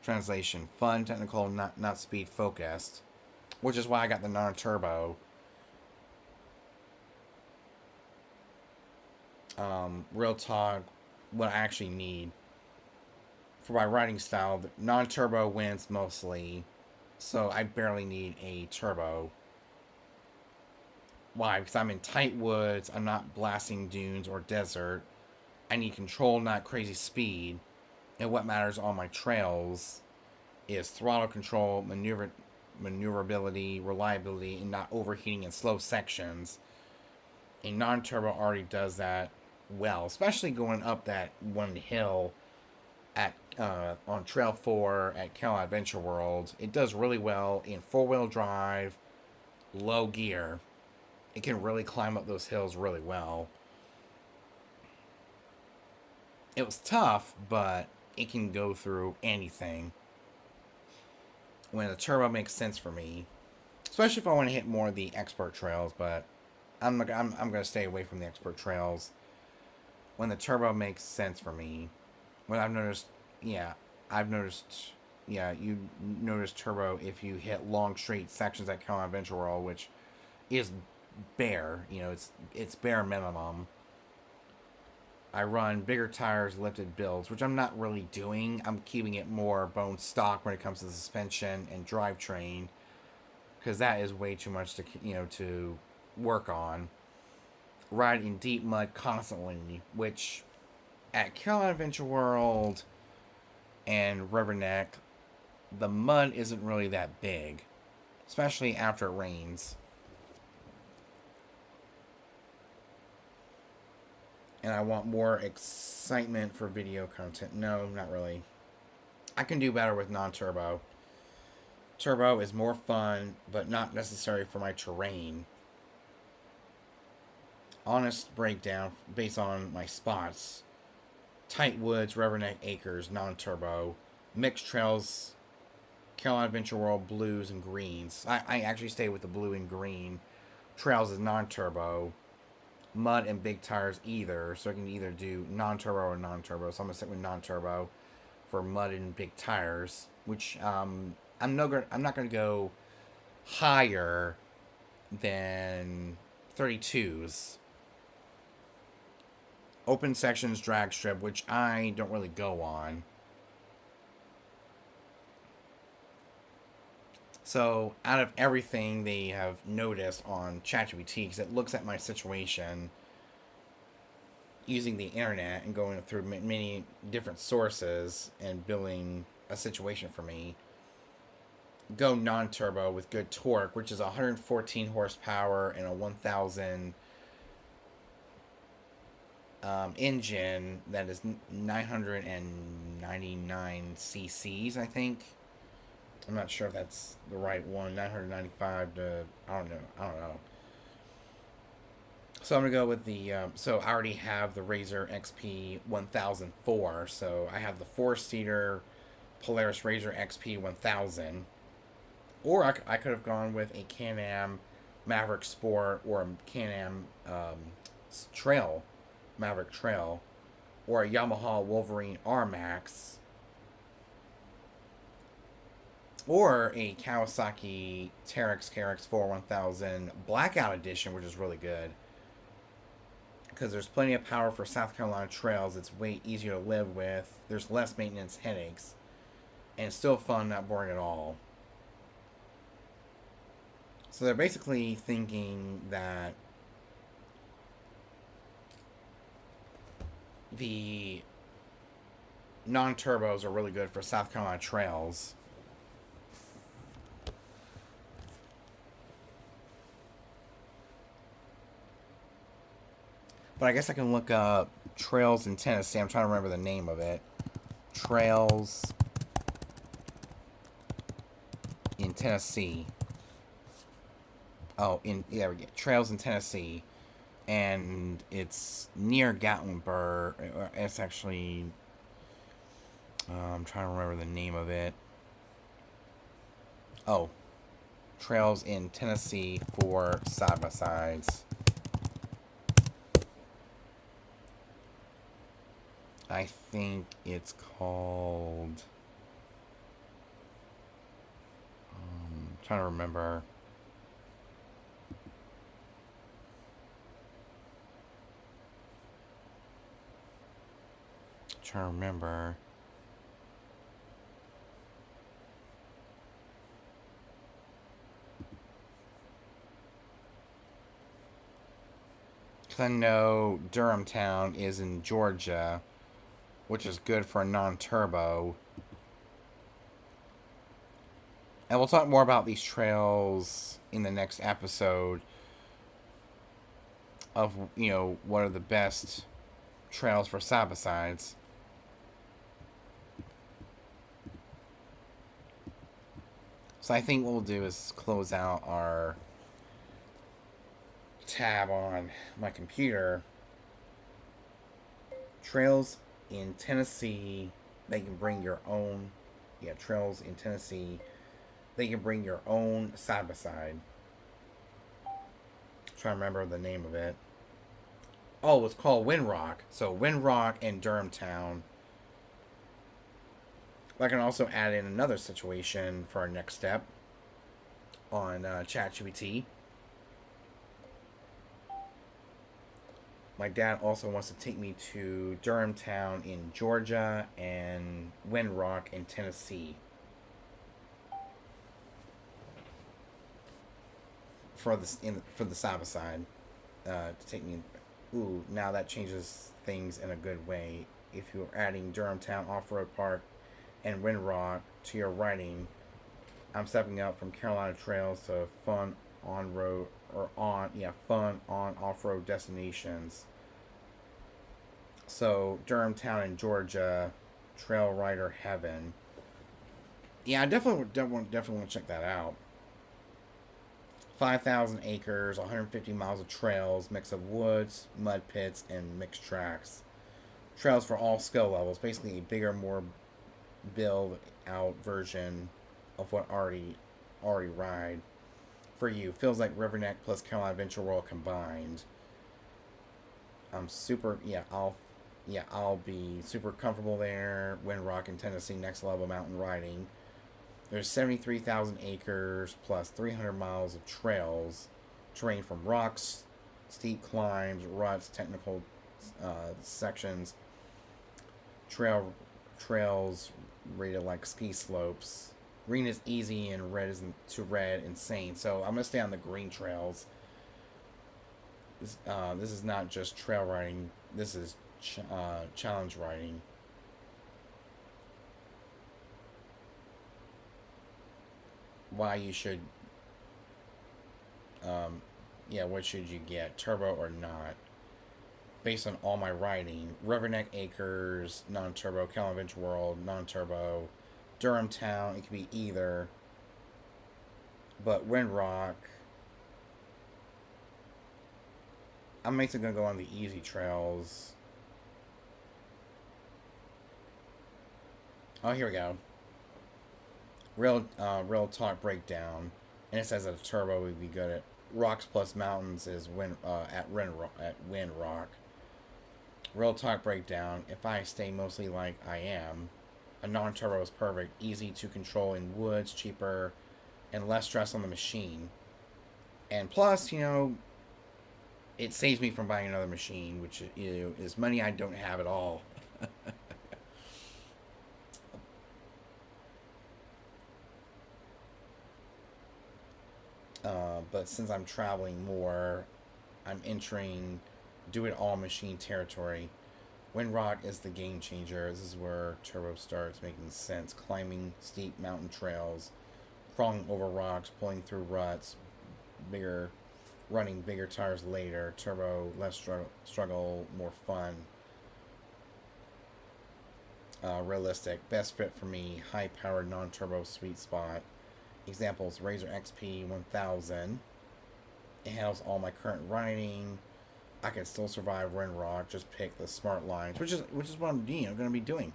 Translation: fun, technical, not speed focused. Which is why I got the non-turbo. Real talk, what I actually need for my riding style, the non-turbo wins mostly, so I barely need a turbo. Why? Because I'm in tight woods, I'm not blasting dunes or desert. I need control, not crazy speed. And what matters on my trails is throttle control, maneuverability, reliability, and not overheating in slow sections. A non-turbo already does that well, especially going up that one hill at on Trail 4 at Carolina Adventure World. It does really well in 4-wheel drive, low gear. It can really climb up those hills really well. It was tough, but it can go through anything. When the turbo makes sense for me, especially if I want to hit more of the expert trails, but I'm going to stay away from the expert trails when the turbo makes sense for me. When I've noticed, yeah, I've noticed, you notice turbo if you hit long straight sections at Carolina Adventure World, which is bare. It's bare minimum. I run bigger tires, lifted builds, which I'm not really doing. I'm keeping it more bone stock when it comes to suspension and drivetrain, because that is way too much to work on. Ride in deep mud constantly, which at Carolina Adventure World and Riverneck, the mud isn't really that big, especially after it rains. And I want more excitement for video content. No, not really. I can do better with non-turbo. Turbo is more fun, but not necessary for my terrain. Honest breakdown based on my spots. Tight woods, Riverneck Acres, non-turbo. Mixed trails, Carolina Adventure World, blues and greens. I actually stay with the blue and green. Trails is non-turbo. Mud and big tires either, so I can either do non-turbo or non-turbo. So I'm gonna stick with non-turbo for mud and big tires, which I'm not gonna go higher than 32s. Open sections drag strip, which I don't really go on. So out of everything they have noticed on ChatGPT, because it looks at my situation using the internet and going through many different sources and building a situation for me, go non-turbo with good torque, which is 114 horsepower and a 1000 engine that is 999 cc's, I think. I'm not sure if that's the right one. 995 to I don't know. So I'm gonna go with the. So I already have the Razor XP 1004. So I have the four-seater Polaris Razor XP 1000, or I could have gone with a Can-Am Maverick Sport or a Can-Am Trail, Maverick Trail, or a Yamaha Wolverine R-Max, or a Kawasaki Terex KRX4 1000 Blackout Edition, which is really good because there's plenty of power for South Carolina trails. It's way easier to live with. There's less maintenance headaches, and it's still fun, not boring at all. So they're basically thinking that the non-turbos are really good for South Carolina trails. But I guess I can look up trails in Tennessee. I'm trying to remember the name of it. Trails in Tennessee. Oh, there we go. Trails in Tennessee. And it's near Gatlinburg. It's actually... I'm trying to remember the name of it. Oh. Trails in Tennessee for side-by-sides. I think it's called... I'm trying to remember. Trying to remember. Because I know Durham Town is in Georgia, which is good for a non-turbo. And we'll talk more about these trails in the next episode of, what are the best trails for side-by-sides. So I think what we'll do is close out our tab on my computer. Trails in Tennessee, they can bring your own. Yeah, trails in Tennessee, they can bring your own side-by-side. Trying to remember the name of it. Oh, it's called Windrock. So Windrock and Durham Town. I can also add in another situation for our next step on ChatGPT. My dad also wants to take me to Durham Town in Georgia and Windrock in Tennessee for the side-by-side to take me. Ooh, now that changes things in a good way. If you're adding Durham Town Off-Road Park and Windrock to your writing, I'm stepping up from Carolina trails to fun on-road fun on off-road destinations. So Durham Town in Georgia, Trail Rider Heaven. Yeah, I definitely want to check that out. 5,000 acres, 150 miles of trails, mix of woods, mud pits, and mixed tracks. Trails for all skill levels. Basically, a bigger, more build out version of what already ride for you. Feels like Riverneck plus Carolina Adventure World combined. I'll be super comfortable there. Windrock in Tennessee, next level mountain riding. There's 73,000 acres plus 300 miles of trails, terrain from rocks, steep climbs, ruts, technical sections, trails rated like ski slopes. Green is easy and red is to red insane. So I'm gonna stay on the green trails. This is not just trail riding. This is challenge riding. Why you should, yeah, what should you get, turbo or not? Based on all my riding, Riverneck Acres, non-turbo, Calavich World, non-turbo, Durham Town. It could be either. But Windrock, I'm basically gonna go on the easy trails. Oh, here we go. Real talk breakdown, and it says that a turbo would be good at rocks plus mountains is Windrock. Real talk breakdown. If I stay mostly like I am, a non-turbo is perfect, easy to control in woods, cheaper, and less stress on the machine. And plus, it saves me from buying another machine, which is money I don't have at all. But since I'm traveling more, I'm entering do it all machine territory. Windrock is the game changer. This is where turbo starts making sense. Climbing steep mountain trails, crawling over rocks, pulling through ruts, bigger, running bigger tires later. Turbo, less struggle, more fun. Realistic, best fit for me. High powered non turbo sweet spot. Examples: Razor XP 1000. It handles all my current riding. I can still survive Windrock. Just pick the smart lines, which is what I'm going to be doing.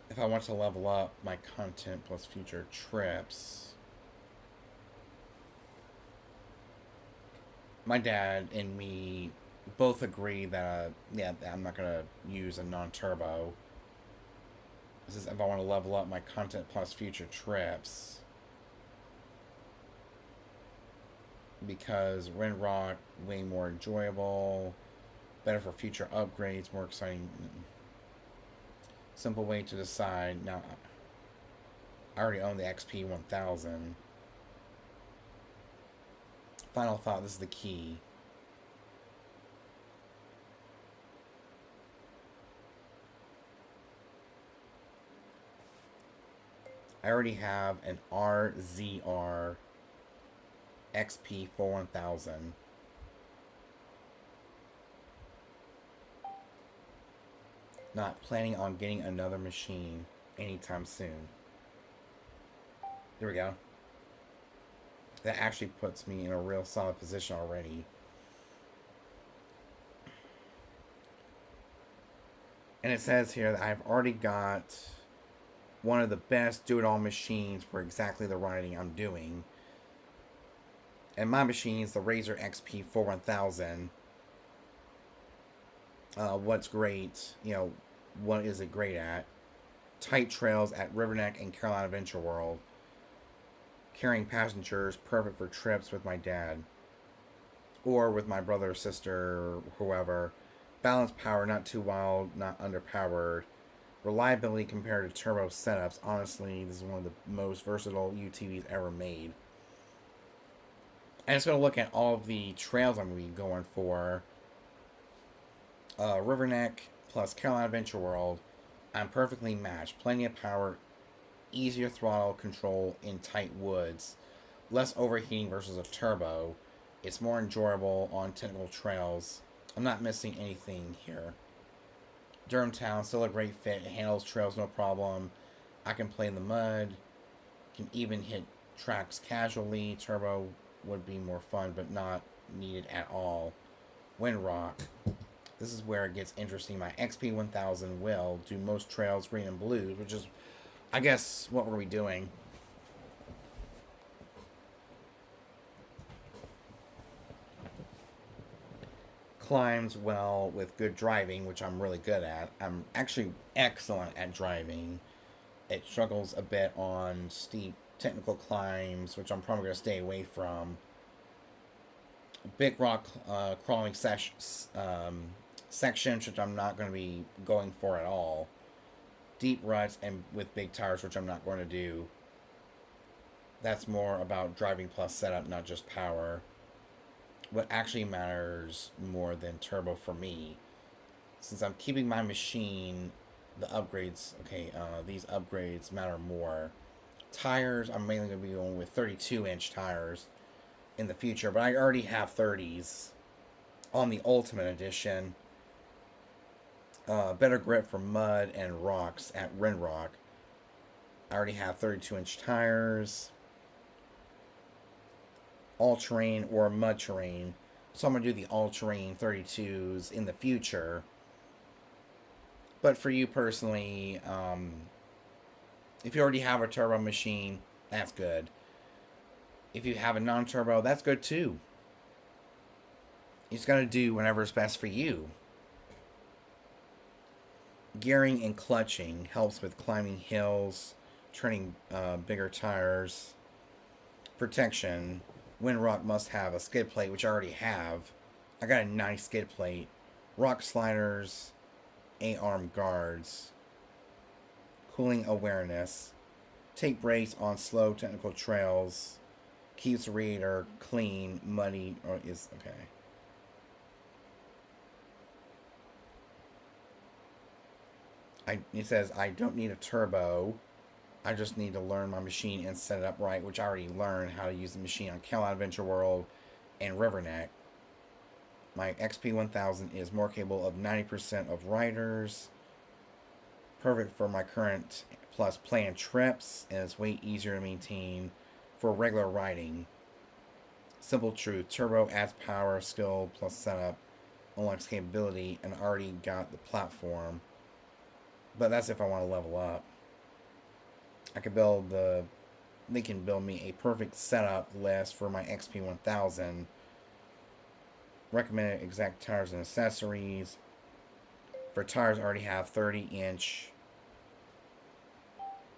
If I want to level up my content plus future trips, my dad and me both agree that I'm not gonna use a non-turbo. This is if I want to level up my content plus future trips. Because Windrock way more enjoyable, better for future upgrades, more exciting. Simple way to decide. Now, I already own the XP 1000. Final thought. This is the key. I already have an RZR XP for 1000. Not planning on getting another machine anytime soon. There we go. That actually puts me in a real solid position already. And it says here that I've already got one of the best do-it-all machines for exactly the riding I'm doing. And my machine is the Razor XP 41,000. What's great, what is it great at? Tight trails at Riverneck and Carolina Adventure World. Carrying passengers, perfect for trips with my dad. Or with my brother or sister, or whoever. Balanced power, not too wild, not underpowered. Reliability compared to turbo setups. Honestly, this is one of the most versatile UTVs ever made. And it's going to look at all of the trails I'm going to be going for. Riverneck plus Carolina Adventure World. I'm perfectly matched. Plenty of power. Easier throttle control in tight woods. Less overheating versus a turbo. It's more enjoyable on technical trails. I'm not missing anything here. Durham Town, still a great fit. It handles trails no problem. I can play in the mud. Can even hit tracks casually. Turbo would be more fun, but not needed at all. Windrock. This is where it gets interesting. My XP 1000 will do most trails, green and blues, which is, I guess, what were we doing? Climbs well with good driving, which I'm really good at. I'm actually excellent at driving. It struggles a bit on steep technical climbs, which I'm probably going to stay away from. Big rock crawling sections, which I'm not going to be going for at all. deep ruts and with big tires, which I'm not going to do. That's more about driving plus setup, not just power. What actually matters more than turbo for me, since I'm keeping my machine, the upgrades, okay, these upgrades matter more. Tires, I'm mainly going to be going with 32-inch tires in the future, but I already have 30s on the Ultimate Edition. Better grip for mud and rocks at Windrock. I already have 32-inch tires. All-terrain or mud terrain. So I'm going to do the all-terrain 32s in the future. But for you personally, if you already have a turbo machine, that's good. If you have a non-turbo, that's good too. You just got to do whatever's best for you. Gearing and clutching helps with climbing hills, turning bigger tires. Protection. Windrock must have a skid plate, which I already have. I got a nice skid plate. Rock sliders, 8-arm guards. Cooling awareness. Take breaks on slow technical trails. Keeps the radiator clean, muddy, or is okay. It says I don't need a turbo. I just need to learn my machine and set it up right, which I already learned how to use the machine on Caroline Adventure World and Riverneck. My XP1000 is more capable of 90% of riders. Perfect for my current plus planned trips, and it's way easier to maintain for regular riding. Simple truth. Turbo adds power, skill, plus setup, unlocks capability, and already got the platform. But that's if I want to level up. They can build me a perfect setup list for my XP1000. Recommended exact tires and accessories. For tires, I already have 30-inch.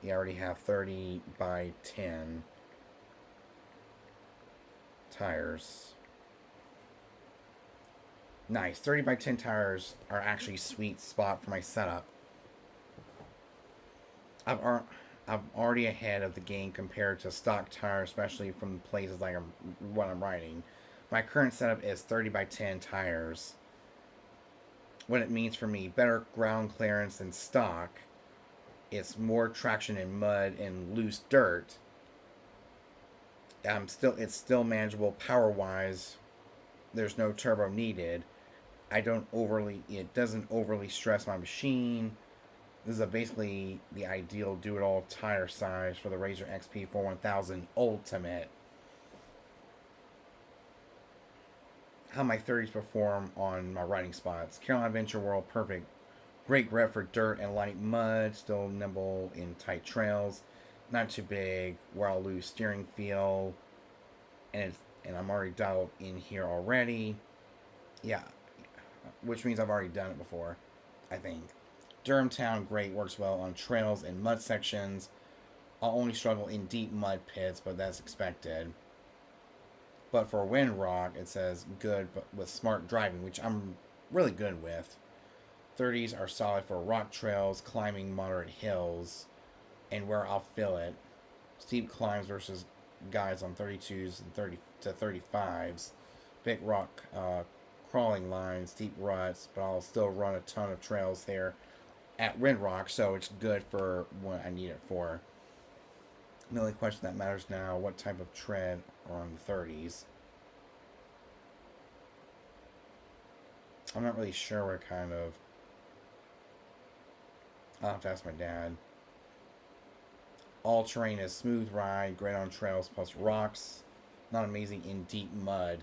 Yeah, I already have 30 by 10 tires. Nice. 30 by 10 tires are actually sweet spot for my setup. I'm already ahead of the game compared to stock tires, especially from places like what I'm riding. My current setup is 30 by 10 tires. What it means for me, better ground clearance than stock. It's more traction in mud and loose dirt. It's still manageable power wise. There's no turbo needed. It doesn't overly stress my machine. This is basically the ideal do-it-all tire size for the Razor XP 41,000 Ultimate. How my 30s perform on my riding spots. Caroline Adventure World, perfect. Great grip for dirt and light mud. Still nimble in tight trails. Not too big where I'll lose steering feel. And I'm already dialed in here already. Yeah. Which means I've already done it before, I think. Durham Town, great, works well on trails and mud sections. I'll only struggle in deep mud pits, but that's expected. But for Windrock, it says good, but with smart driving, which I'm really good with. 30s are solid for rock trails, climbing moderate hills, and where I'll feel it. Steep climbs versus guides on 32s and 30 to 35s. Big rock crawling lines, deep ruts, but I'll still run a ton of trails there at Windrock, so it's good for what I need it for. The only question that matters now, what type of tread are on the 30s? I'm not really sure what kind of... I'll have to ask my dad. All terrain is smooth ride, great on trails plus rocks. Not amazing in deep mud.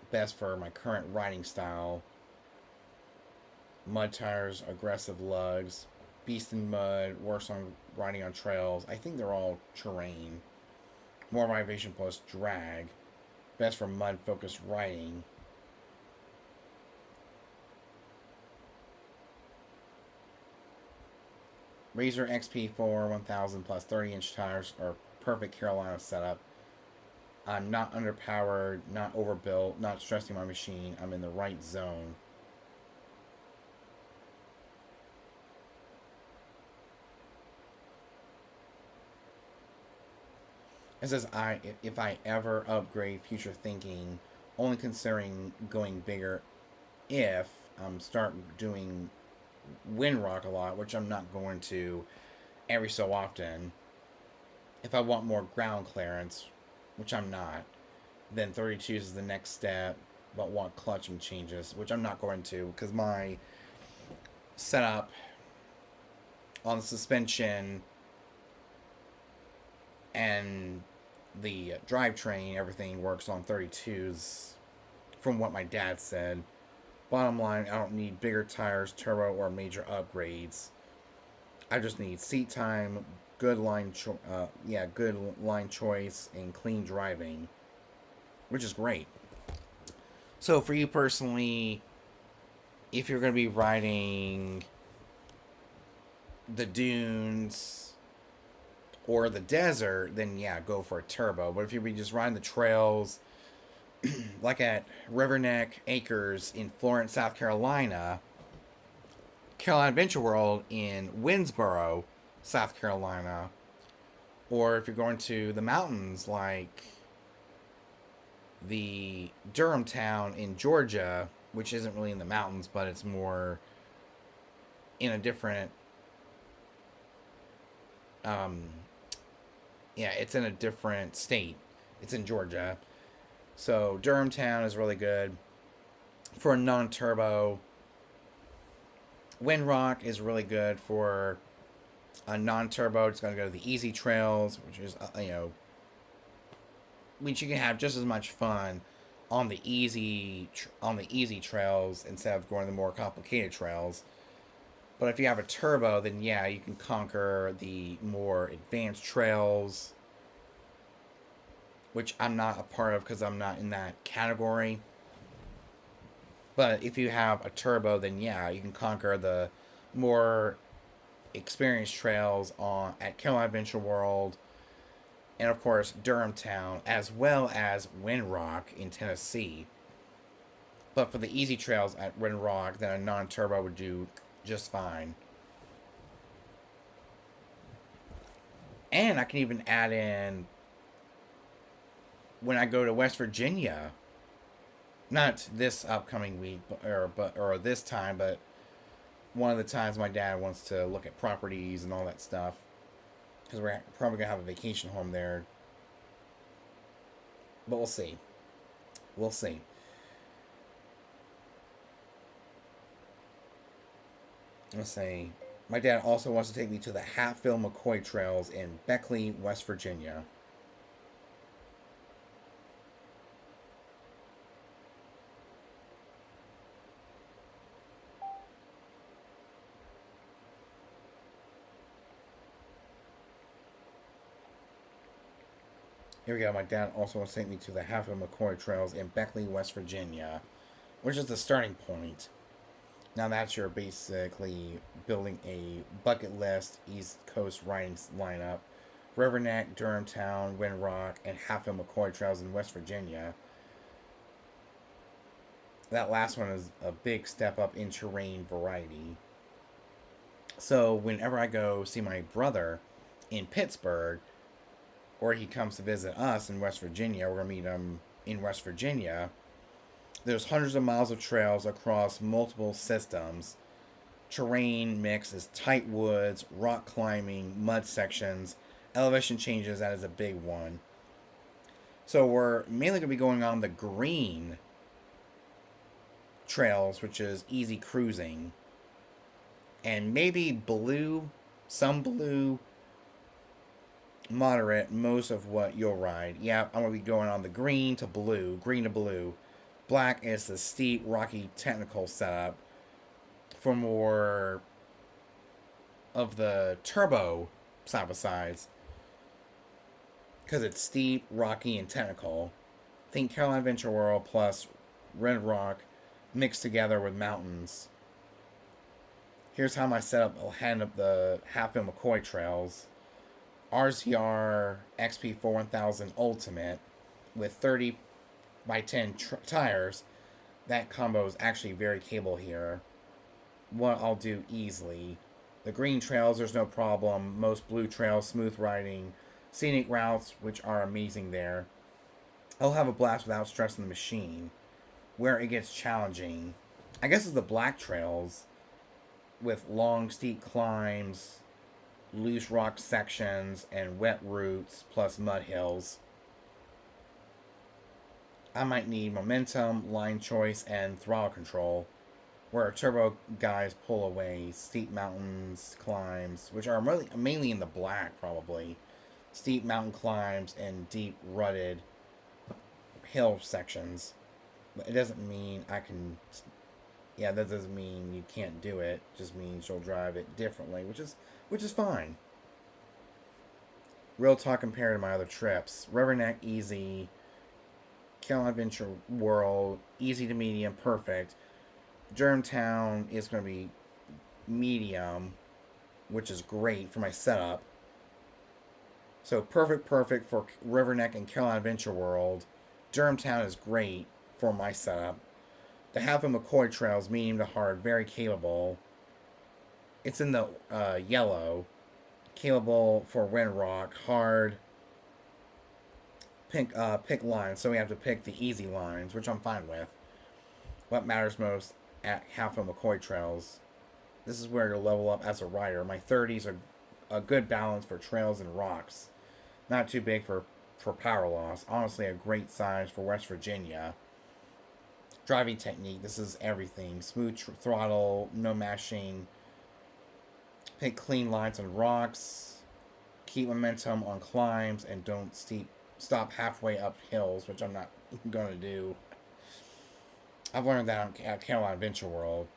Best for my current riding style. Mud tires, aggressive lugs. Beast in mud, worse on riding on trails. I think they're all terrain. More vibration plus drag. Best for mud focused riding. Razor XP4 1000 plus 30-inch tires are perfect Carolina setup. I'm not underpowered, not overbuilt, not stressing my machine. I'm in the right zone. It says if I ever upgrade future thinking, only considering going bigger if start doing Windrock a lot, which I'm not going to every so often. If I want more ground clearance, which I'm not, then 32 is the next step. But want clutching changes, which I'm not going to because my setup on the suspension and the drivetrain, everything works on 32s from what my dad said. Bottom line, I don't need bigger tires, turbo, or major upgrades. I just need seat time, good line choice, and clean driving, which is great. So for you personally, if you're going to be riding the dunes or the desert, then yeah, go for a turbo. But if you're just riding the trails, like at Riverneck Acres in Florence, South Carolina, Carolina Adventure World in Winnsboro, South Carolina, or if you're going to the mountains like the Durham town in Georgia, which isn't really in the mountains, but it's more in a different, um, yeah, it's in a different state. It's in Georgia. So Durham town is really good for a non-turbo. Windrock is really good for a non-turbo. It's going to go to the easy trails, which is which you can have just as much fun on the easy trails instead of going the more complicated trails. But if you have a turbo, then yeah, you can conquer the more advanced trails, which I'm not a part of because I'm not in that category. But if you have a turbo, then yeah, you can conquer the more experienced trails on at Carolina Adventure World, and of course Durham Town, as well as Windrock in Tennessee. But for the easy trails at Windrock, then a non-turbo would do just fine. And I can even add in when I go to West Virginia, not this upcoming week, or this time, but one of the times my dad wants to look at properties and all that stuff, because we're probably gonna have a vacation home there. But we'll see. We'll see. Let's say my dad also wants to take me to the Hatfield McCoy Trails in Beckley, West Virginia. Here we go. My dad also wants to take me to the Hatfield McCoy Trails in Beckley, West Virginia, which is the starting point. Now that's your basically building a bucket list East Coast riding lineup. Riverneck, Durham Town, Windrock, and Hatfield McCoy Trails in West Virginia. That last one is a big step up in terrain variety. So whenever I go see my brother in Pittsburgh, or he comes to visit us in West Virginia, we're going to meet him in West Virginia. There's hundreds of miles of trails across multiple systems. Terrain mix is tight woods, rock climbing, mud sections, elevation changes. That is a big one. So we're mainly going to be going on the green trails, which is easy cruising, and maybe blue, some blue, moderate, most of what you'll ride. Yeah, I'm going to be going on the green to blue. Black is the steep, rocky, technical setup for more of the turbo side by sides, because it's steep, rocky, and technical. Think Carolina Adventure World plus Windrock mixed together with mountains. Here's how my setup will hand up the Hatfield McCoy Trails. RZR XP4 1000 Ultimate with 30 by 10 tires. That combo is actually very capable here. What I'll do easily. The green trails, there's no problem. Most blue trails, smooth riding. scenic routes, which are amazing there. I'll have a blast without stressing the machine. Where it gets challenging, I guess, is the black trails with long, steep climbs, loose rock sections, and wet routes, plus mud hills. I might need momentum, line choice, and throttle control, where turbo guys pull away steep mountains climbs, which are mainly in the black probably, steep mountain climbs and deep rutted hill sections. But it doesn't mean I can. Yeah, that doesn't mean you can't do it. It just means you'll drive it differently, which is fine. Real talk compared to my other trips. Riverneck easy, Carolina Adventure World easy to medium, perfect. Germantown is going to be medium, which is great for my setup. So perfect for Riverneck and Carolina Adventure World. Germantown is great for my setup. The Half of McCoy Trails, medium to hard, very capable. It's in the yellow. Capable for Windrock, hard. Pick lines, so we have to pick the easy lines, which I'm fine with. What matters most at Half of McCoy Trails. This is where you'll level up as a rider. My 30s are a good balance for trails and rocks. Not too big for power loss. Honestly, a great size for West Virginia. Driving technique. This is everything. Smooth throttle, no mashing. Pick clean lines on rocks. Keep momentum on climbs and don't stop halfway up hills, which I'm not going to do. I've learned that at Carolina Adventure World.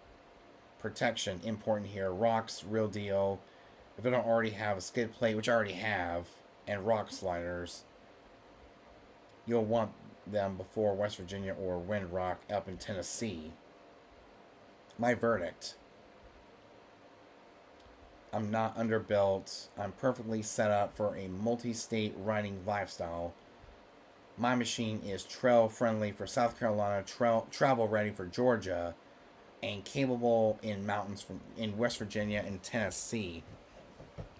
Protection, important here. Rocks, real deal. If I don't already have a skid plate, which I already have, and rock sliders, you'll want them before West Virginia or Windrock up in Tennessee. My verdict. I'm not underbuilt. I'm perfectly set up for a multi-state riding lifestyle. My machine is trail friendly for South Carolina, travel ready for Georgia, and capable in mountains in West Virginia and Tennessee.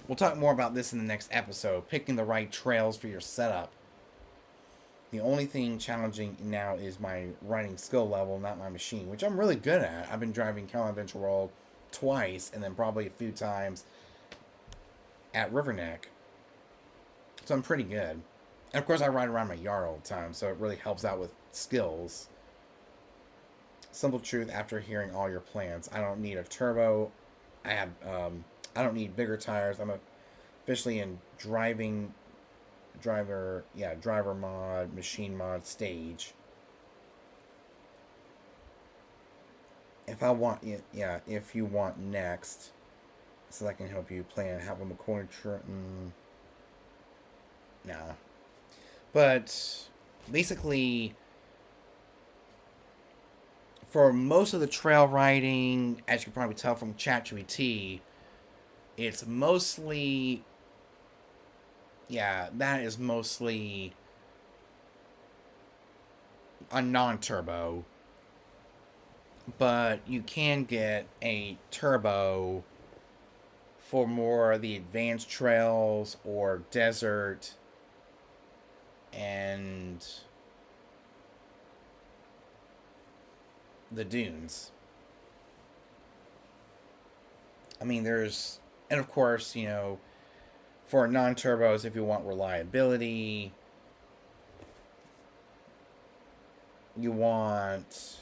We'll talk more about this in the next episode. Picking the right trails for your setup. The only thing challenging now is my riding skill level, not my machine, which I'm really good at. I've been driving Carolina Adventure World twice, and then probably a few times at Riverneck. So I'm pretty good. And of course, I ride around my yard all the time, so it really helps out with skills. Simple truth after hearing all your plans. I don't need a turbo. I don't need bigger tires. I'm officially in driver mod, machine mod stage. If you want next, so that can help you plan, have a McCoy nah. But basically, for most of the trail riding, as you can probably tell from ChatGPT, it's mostly, that is mostly a non-turbo. But you can get a turbo for more of the advanced trails or desert and the dunes. I mean, and of course, for non-turbos, if you want reliability, you want.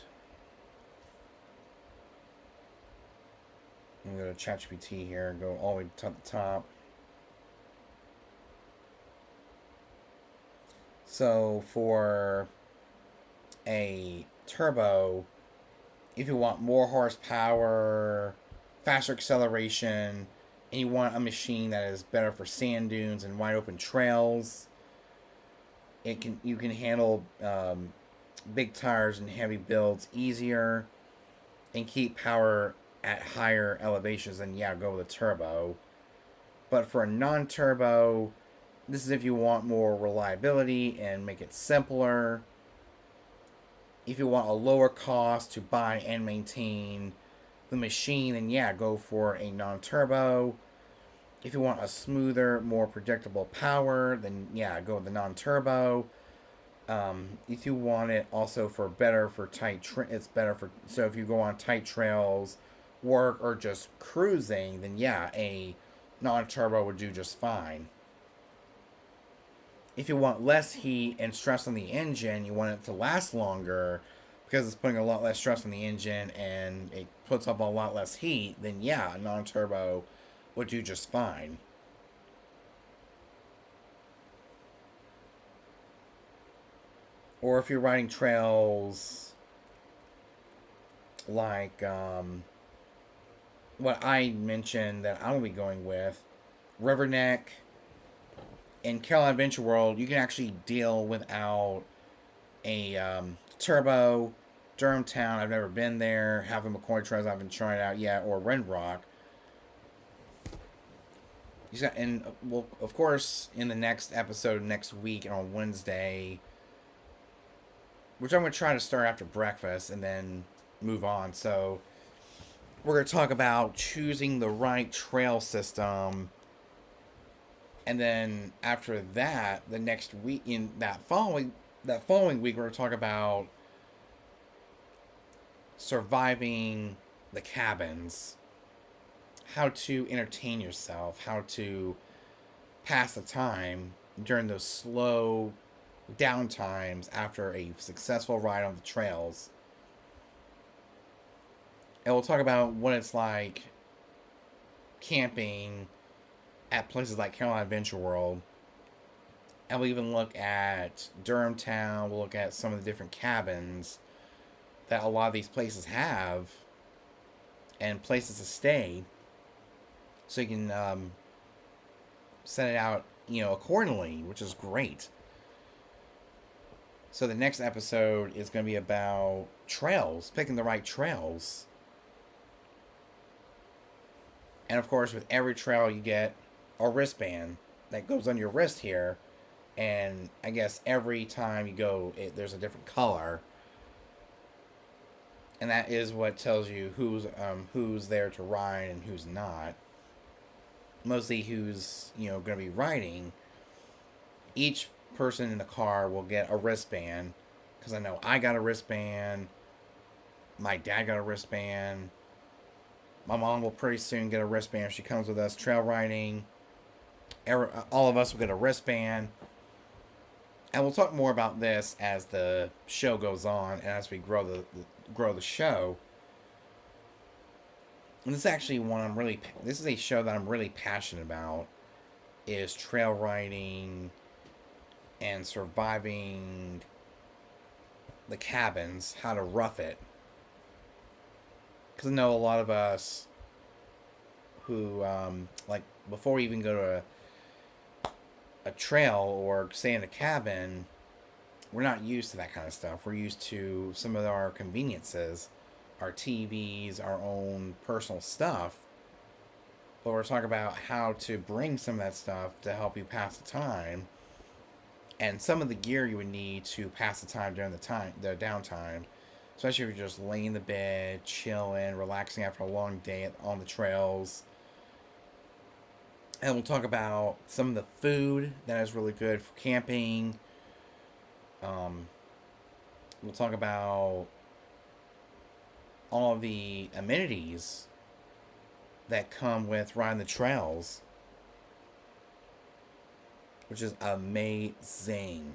I'm going to ChatGPT here and go all the way to the top. So for a turbo, if you want more horsepower, faster acceleration, and you want a machine that is better for sand dunes and wide open trails, you can handle big tires and heavy builds easier and keep power at higher elevations, then go with a turbo. But for a non-turbo, this is if you want more reliability and make it simpler. If you want a lower cost to buy and maintain the machine, then go for a non-turbo. If you want a smoother, more predictable power, then yeah, go with the non-turbo. If you want it also for better for it's better for, so if you go on tight trails, work, or just cruising, then yeah, a non-turbo would do just fine. If you want less heat and stress on the engine, you want it to last longer because it's putting a lot less stress on the engine and it puts up a lot less heat, then yeah, a non-turbo would do just fine. Or if you're riding trails like what I mentioned that I will be going with, Riverneck and Carolina Adventure World, you can actually deal without a turbo. Durham Town, I've never been there. Having McCoy Trails, I haven't tried out yet, or Red Rock. And well, of course, in the next episode next week on Wednesday, which I'm going to try to start after breakfast and then move on. So we're going to talk about choosing the right trail system. And then after that, the next week, in that following week, we're going to talk about surviving the cabins, how to entertain yourself, how to pass the time during those slow down times after a successful ride on the trails. And we'll talk about what it's like camping at places like Carolina Adventure World. And we'll even look at Durham Town. We'll look at some of the different cabins that a lot of these places have and places to stay. So you can set it out, accordingly, which is great. So the next episode is going to be about trails, picking the right trails. And of course, with every trail, you get a wristband that goes on your wrist here. And I guess every time you go, there's a different color. And that is what tells you who's there to ride and who's not. Mostly who's going to be riding. Each person in the car will get a wristband, because I know I got a wristband. My dad got a wristband. My mom will pretty soon get a wristband if she comes with us trail riding. All of us will get a wristband. And we'll talk more about this as the show goes on and as we grow the show. And this is actually this is a show that I'm really passionate about, is trail riding and surviving the cabins, how to rough it. Because I know a lot of us who, like, before we even go to a trail or stay in a cabin, we're not used to that kind of stuff. We're used to some of our conveniences, our TVs, our own personal stuff. But we're talking about how to bring some of that stuff to help you pass the time, and some of the gear you would need to pass the time during the downtime, especially if you're just laying in the bed, chilling, relaxing after a long day on the trails. And we'll talk about some of the food that is really good for camping. We'll talk about all of the amenities that come with riding the trails, which is amazing.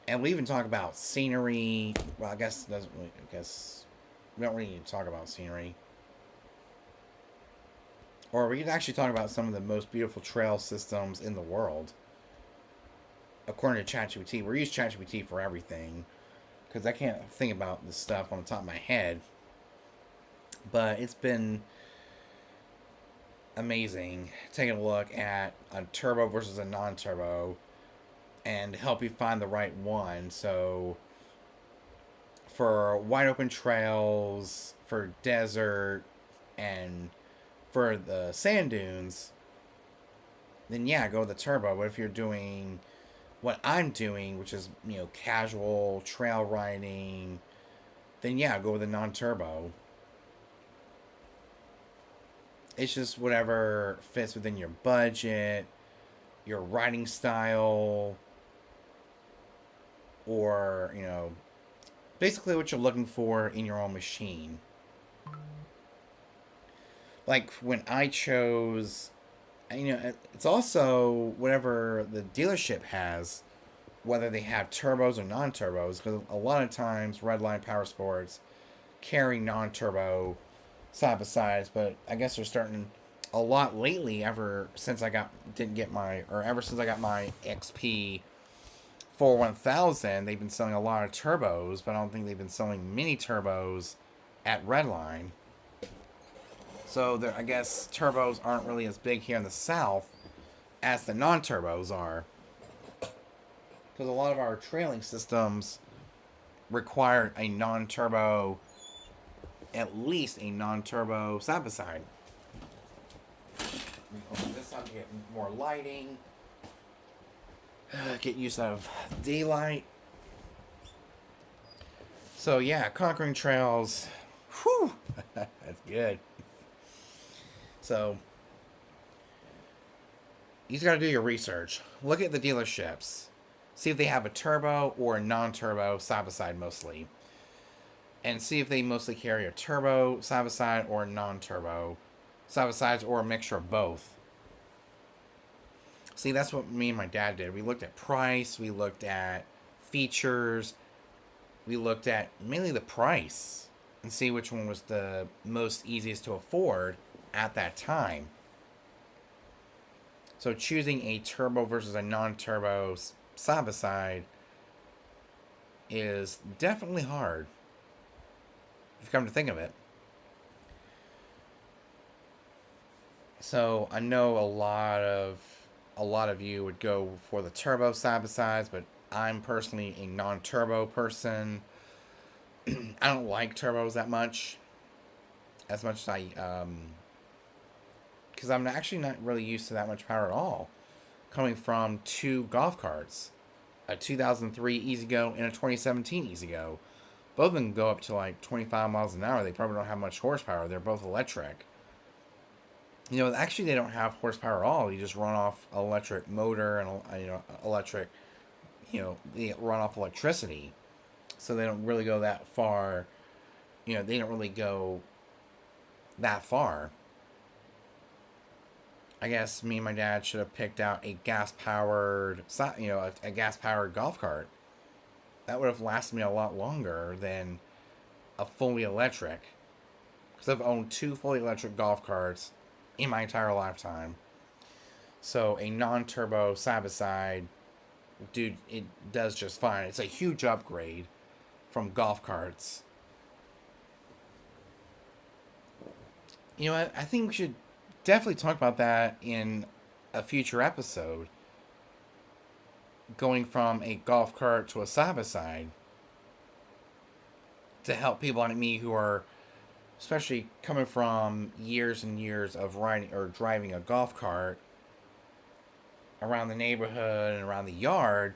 And we even talk about scenery. Well, I guess we don't really need to talk about scenery. Or we could actually talk about some of the most beautiful trail systems in the world. According to ChatGPT, we're using ChatGPT for everything, because I can't think about this stuff on the top of my head. But it's been amazing taking a look at a turbo versus a non-turbo and help you find the right one. So for wide open trails, for desert, and for the sand dunes, then yeah, go with the turbo. But if you're doing what I'm doing, which is, casual trail riding, then yeah, go with a non-turbo. It's just whatever fits within your budget, your riding style, or, basically what you're looking for in your own machine. Like when I chose, it's also whatever the dealership has, whether they have turbos or non-turbos, because a lot of times Redline Power Sports carry non-turbo side by sides, but I guess they're starting a lot lately. Ever since I got my XP 41000, they've been selling a lot of turbos, but I don't think they've been selling mini turbos at Redline. So I guess turbos aren't really as big here in the South as the non-turbos are, because a lot of our trailing systems require a non-turbo, at least a non-turbo side by side. Open this up to get more lighting. Get use of daylight. So yeah, conquering trails. Whew, that's good. So you just got to do your research. Look at the dealerships. See if they have a turbo or a non-turbo side by side mostly. And see if they mostly carry a turbo side by side or a non-turbo side by sides, or a mixture of both. See, that's what me and my dad did. We looked at price, we looked at features, we looked at mainly the price and see which one was the most easiest to afford at that time. So choosing a turbo versus a non-turbo side by side is definitely hard, if you come to think of it. So I know a lot of you would go for the turbo side by sides, but I'm personally a non-turbo person. I don't like turbos that much, as much as because I'm actually not really used to that much power at all, coming from two golf carts, a 2003 E-Z-GO and a 2017 E-Z-GO. Both of them go up to like 25 miles an hour. They probably don't have much horsepower. They're both electric. Actually, they don't have horsepower at all. You just run off electric motor and they run off electricity. So they don't really go that far. They don't really go that far. I guess me and my dad should have picked out a gas-powered, a gas-powered golf cart. That would have lasted me a lot longer than a fully electric. Because I've owned two fully electric golf carts in my entire lifetime. So a non-turbo side-by-side, dude, it does just fine. It's a huge upgrade from golf carts. I think we should definitely talk about that in a future episode. Going from a golf cart to a side-by-side, to help people like me who are, especially coming from years and years of riding or driving a golf cart around the neighborhood and around the yard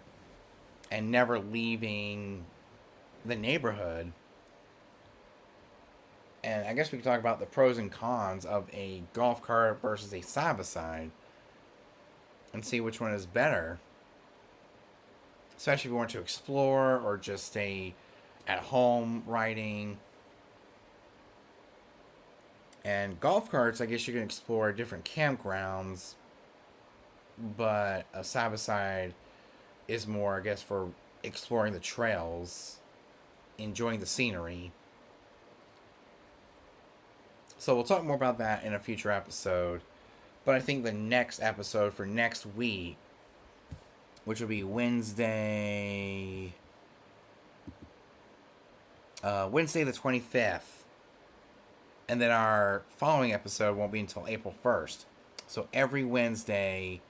and never leaving the neighborhood. And I guess we could talk about the pros and cons of a golf cart versus a side-by-side and see which one is better. Especially if you want to explore or just stay at home riding. And golf carts, I guess you can explore different campgrounds, but a side-by-side is more, I guess, for exploring the trails, enjoying the scenery. So we'll talk more about that in a future episode. But I think the next episode for next week, which will be Wednesday the 25th. And then our following episode won't be until April 1st. So every Wednesday,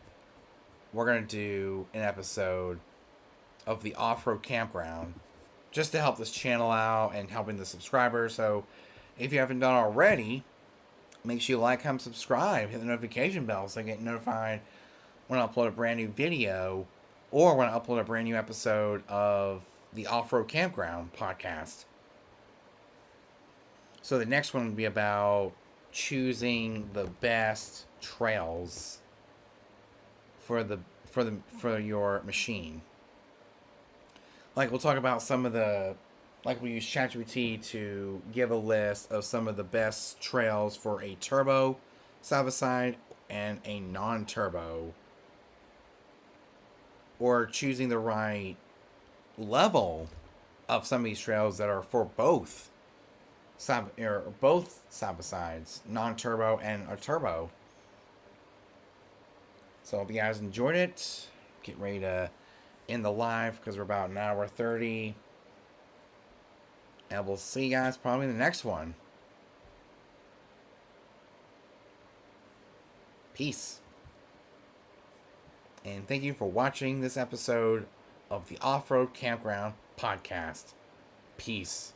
we're going to do an episode of the Off-Road Campground, just to help this channel out and helping the subscribers. So if you haven't done already, make sure you like, comment, subscribe, hit the notification bell so I get notified when I upload a brand new video or when I upload a brand new episode of the Off-Road Campground podcast. So the next one will be about choosing the best trails for your machine. Like we'll talk about some of the, like we use ChatGPT to give a list of some of the best trails for a turbo side by side and a non-turbo, or choosing the right level of some of these trails that are for both side by sides, non-turbo and a turbo. So if you guys enjoyed it, get ready to end the live because we're about an hour 30. And we'll see you guys probably in the next one. Peace. And thank you for watching this episode of the Off-Road Campground Podcast. Peace.